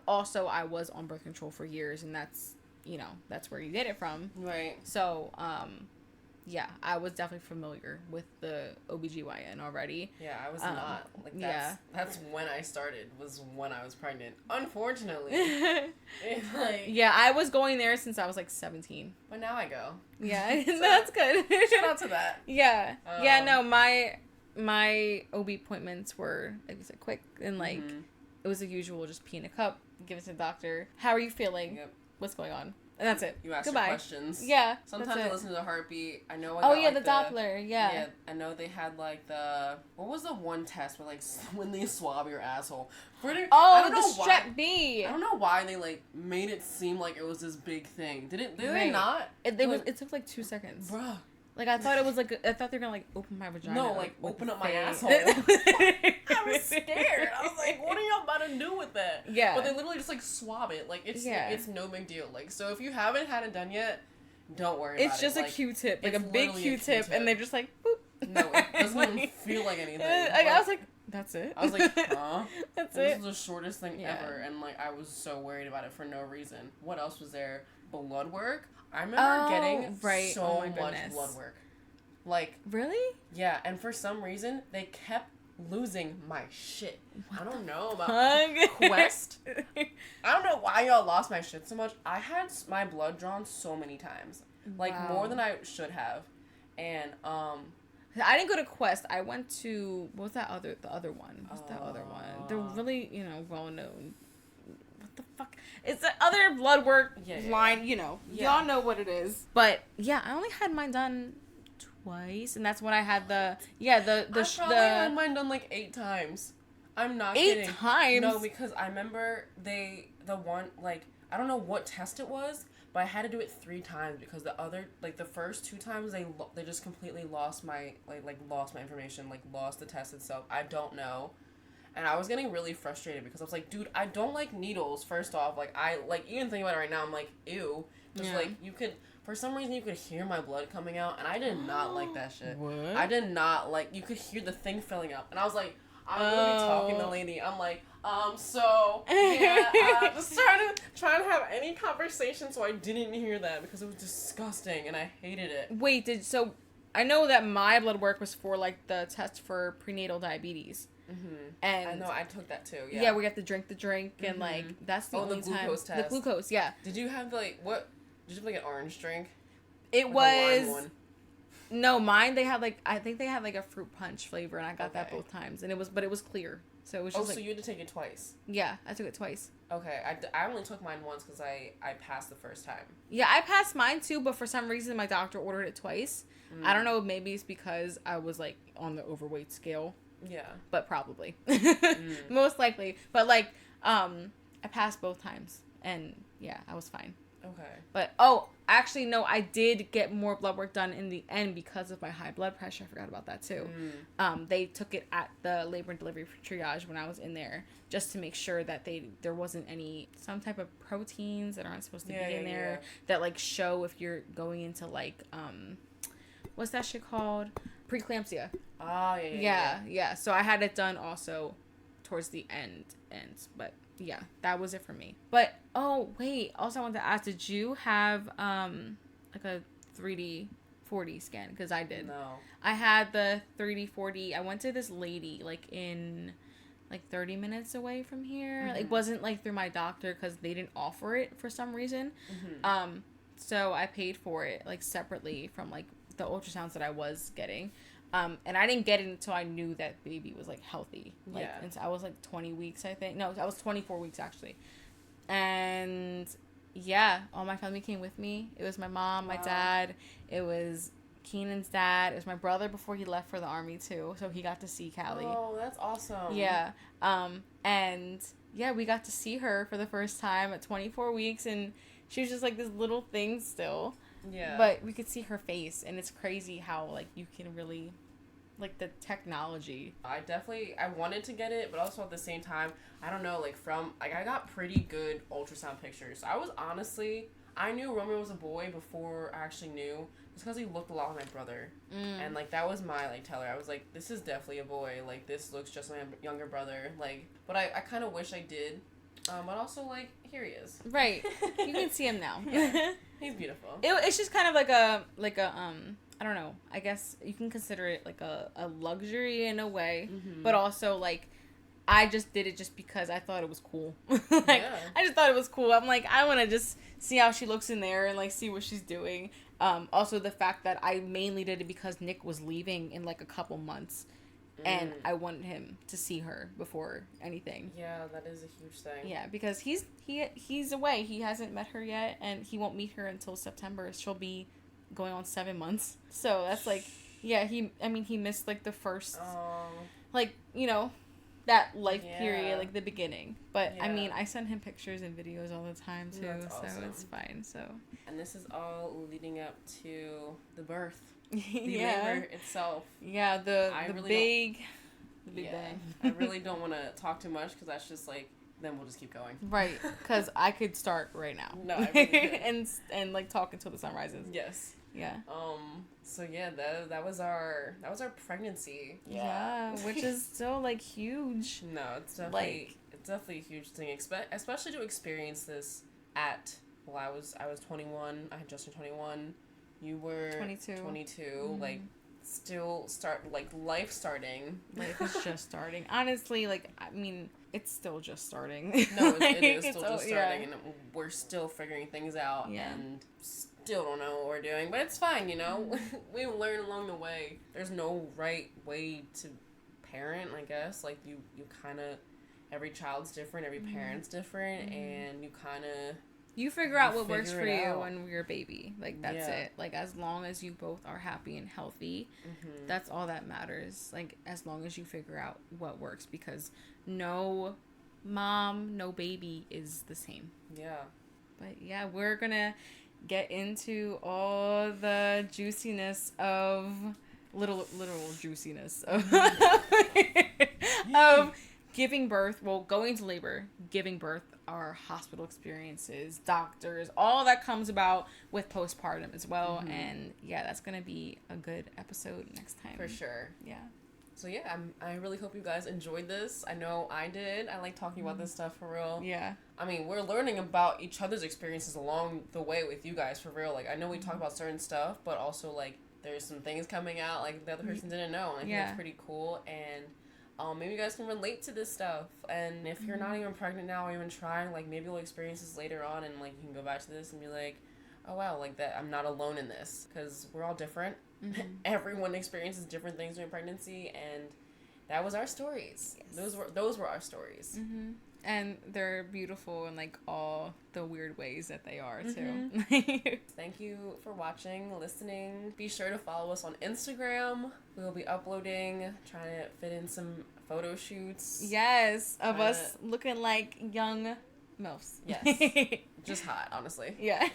Also, I was on birth control for years, and that's where you get it from. Right. So, yeah, I was definitely familiar with the OBGYN already. Yeah, I was not. Like, that's when I started, was when I was pregnant. Unfortunately. Yeah, I was going there since I was, like, 17. But now I go. Yeah, so, that's good. Shout out to that. Yeah. No, my OB appointments were, like you said, quick. And, like, it was the usual, just pee in a cup, give it to the doctor. How are you feeling? Yep. What's going on? And that's it. You ask Goodbye. questions. Yeah. Sometimes I listen to the heartbeat. I know. The Doppler. Yeah. Yeah. I know they had like what was the one test where like when they swab your asshole? I don't know the Strep B. I don't know why they like made it seem like it was this big thing. Did they not? It took like 2 seconds. Bruh. Like I thought it was like I thought they were gonna like open my vagina. No, like open up my asshole. I was scared. I was like, what are y'all about to do with that? Yeah. But they literally just like swab it. Like it's no big deal. Like so if you haven't had it done yet, don't worry about it. It's just a Q-tip, like a big Q-tip, and they're just like boop. No, it doesn't even feel like anything. I was like, that's it. I was like, huh? That's and it. This was the shortest thing ever, and like I was so worried about it for no reason. What else was there? Blood work. I remember getting so much blood work. Like really? Yeah, and for some reason they kept losing my shit. I don't know about Quest. I don't know why y'all lost my shit so much. I had my blood drawn so many times, like more than I should have, and I didn't go to Quest. I went to the other one. What's that other one? They're really well known. What the fuck? It's the other blood work line. Y'all know what it is. But yeah, I only had mine done twice, and that's when I had I probably had mine done like 8 times. I'm not kidding. 8 times? No, because I remember the one, like, I don't know what test it was, but I had to do it 3 times because the other, like, the first 2 times they just completely lost my lost my information, like lost the test itself. I don't know. And I was getting really frustrated because I was like, dude, I don't like needles, first off. Like, I, like, even thinking about it right now, I'm like, ew. Just, like, you could, for some reason you could hear my blood coming out, and I did not like that shit. What? I did not like, you could hear the thing filling up, and I was like, I'm gonna be talking to the lady. I'm like, so yeah, just trying to have any conversation, so I didn't hear that because it was disgusting and I hated it. Wait, so I know that my blood work was for like the test for prenatal diabetes. Mm-hmm. And I know I took that too. Yeah, we have to drink the drink and like that's the only the glucose time. test. The glucose, yeah. Did you have like what? Did you have like an orange drink? It like was a lime one? No, mine they had like I think they had like a fruit punch flavor and I got that both times and it was clear. So it was just so you had to take it twice. Yeah, I took it twice. Okay, I only took mine once because I passed the first time. Yeah, I passed mine too, but for some reason my doctor ordered it twice. I don't know, maybe it's because I was like on the overweight scale. Yeah. But probably. Most likely. But like, I passed both times. And yeah, I was fine. Okay. But, actually, no, I did get more blood work done in the end because of my high blood pressure. I forgot about that too. They took it at the labor and delivery triage when I was in there just to make sure that there wasn't some type of proteins that aren't supposed to be in there that like show if you're going into like, what's that shit called? Preeclampsia. Oh, yeah. So I had it done also towards the end. But yeah, that was it for me. But, wait. Also, I wanted to ask, did you have, like a 3D 4D scan? Because I did. No. I had the 3D 4D. I went to this lady, like, in, like, 30 minutes away from here. It wasn't, like, through my doctor because they didn't offer it for some reason. So I paid for it, like, separately from, like, the ultrasounds that I was getting. And I didn't get it until I knew that baby was like healthy. Like, and so I was like 20 weeks, I think. No, I was 24 weeks actually. And yeah, all my family came with me. It was my mom, my dad. It was Keenan's dad. It was my brother before he left for the army too. So he got to see Callie. Oh, that's awesome. Yeah. And yeah, we got to see her for the first time at 24 weeks. And she was just like this little thing still. Yeah. But we could see her face, and it's crazy how, like, you can really, like, the technology. I wanted to get it, but also at the same time, I don't know, like, I got pretty good ultrasound pictures. I knew Romeo was a boy before I actually knew, just because he looked a lot like my brother. And, like, that was my, like, teller. I was like, this is definitely a boy. Like, this looks just like my younger brother. Like, but I kind of wish I did. But also, like, here he is. Right. You can see him now. Yeah. He's beautiful. It's just kind of like a I don't know. I guess you can consider it like a luxury in a way, but also like I just did it just because I thought it was cool. I just thought it was cool. I'm like, I want to just see how she looks in there and like see what she's doing. Also the fact that I mainly did it because Nick was leaving in like a couple months. And I wanted him to see her before anything. Yeah, that is a huge thing. Yeah, because he's away. He hasn't met her yet, and he won't meet her until September. She'll be going on 7 months. So that's like, yeah, he missed like the first, like, you know, that life period, like the beginning. But I mean, I send him pictures and videos all the time too, so it's fine. So. And this is all leading up to the birth. The labor itself. Yeah, the big bang. I really don't want to talk too much because that's just like, then we'll just keep going. Right, because I could start right now. No, I really could. and like talk until the sun rises. Yes. Yeah. So yeah, that was our pregnancy. Yeah, which is still like huge. No, it's definitely a huge thing, especially to experience this at. Well, I was 21. I had just turned 21. You were 22, like, still life starting. Life is just starting. Honestly, like, I mean, it's still just starting. No, it is still just starting, and we're still figuring things out, and still don't know what we're doing, but it's fine, you know? We learn along the way. There's no right way to parent, I guess. Like, you kind of, every child's different, every parent's different, and you kind of... You figure out what works for you when you're a baby. Like, that's it. Like, as long as you both are happy and healthy, that's all that matters. Like, as long as you figure out what works. Because no mom, no baby is the same. Yeah. But, yeah, we're going to get into all the juiciness of... literal juiciness of giving birth, well, going to labor, giving birth, our hospital experiences, doctors, all that comes about with postpartum as well. Mm-hmm. And yeah, that's gonna be a good episode next time. For sure. Yeah. So yeah, I really hope you guys enjoyed this. I know I did. I like talking about this stuff for real. Yeah. I mean, we're learning about each other's experiences along the way with you guys for real. Like, I know we talk about certain stuff, but also like there's some things coming out like the other person didn't know. And I think that's pretty cool. And maybe you guys can relate to this stuff. And if you're not even pregnant now or even trying, like maybe you'll experience this later on, and like you can go back to this and be like, oh wow, like that I'm not alone in this, because we're all different. Mm-hmm. Everyone experiences different things during pregnancy, and that was our stories. Yes. Those were our stories. Mm-hmm. And they're beautiful in like all the weird ways that they are too. Thank you for watching, listening. Be sure to follow us on Instagram. We will be uploading, trying to fit in some photo shoots. Yes, of us looking like young MILFs. Yes. Just hot, honestly. Yeah.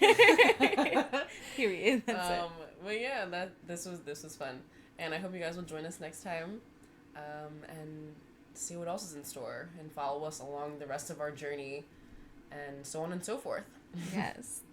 Period. That's it. But yeah, this was fun. And I hope you guys will join us next time. And see what else is in store, and follow us along the rest of our journey, and so on and so forth. Yes.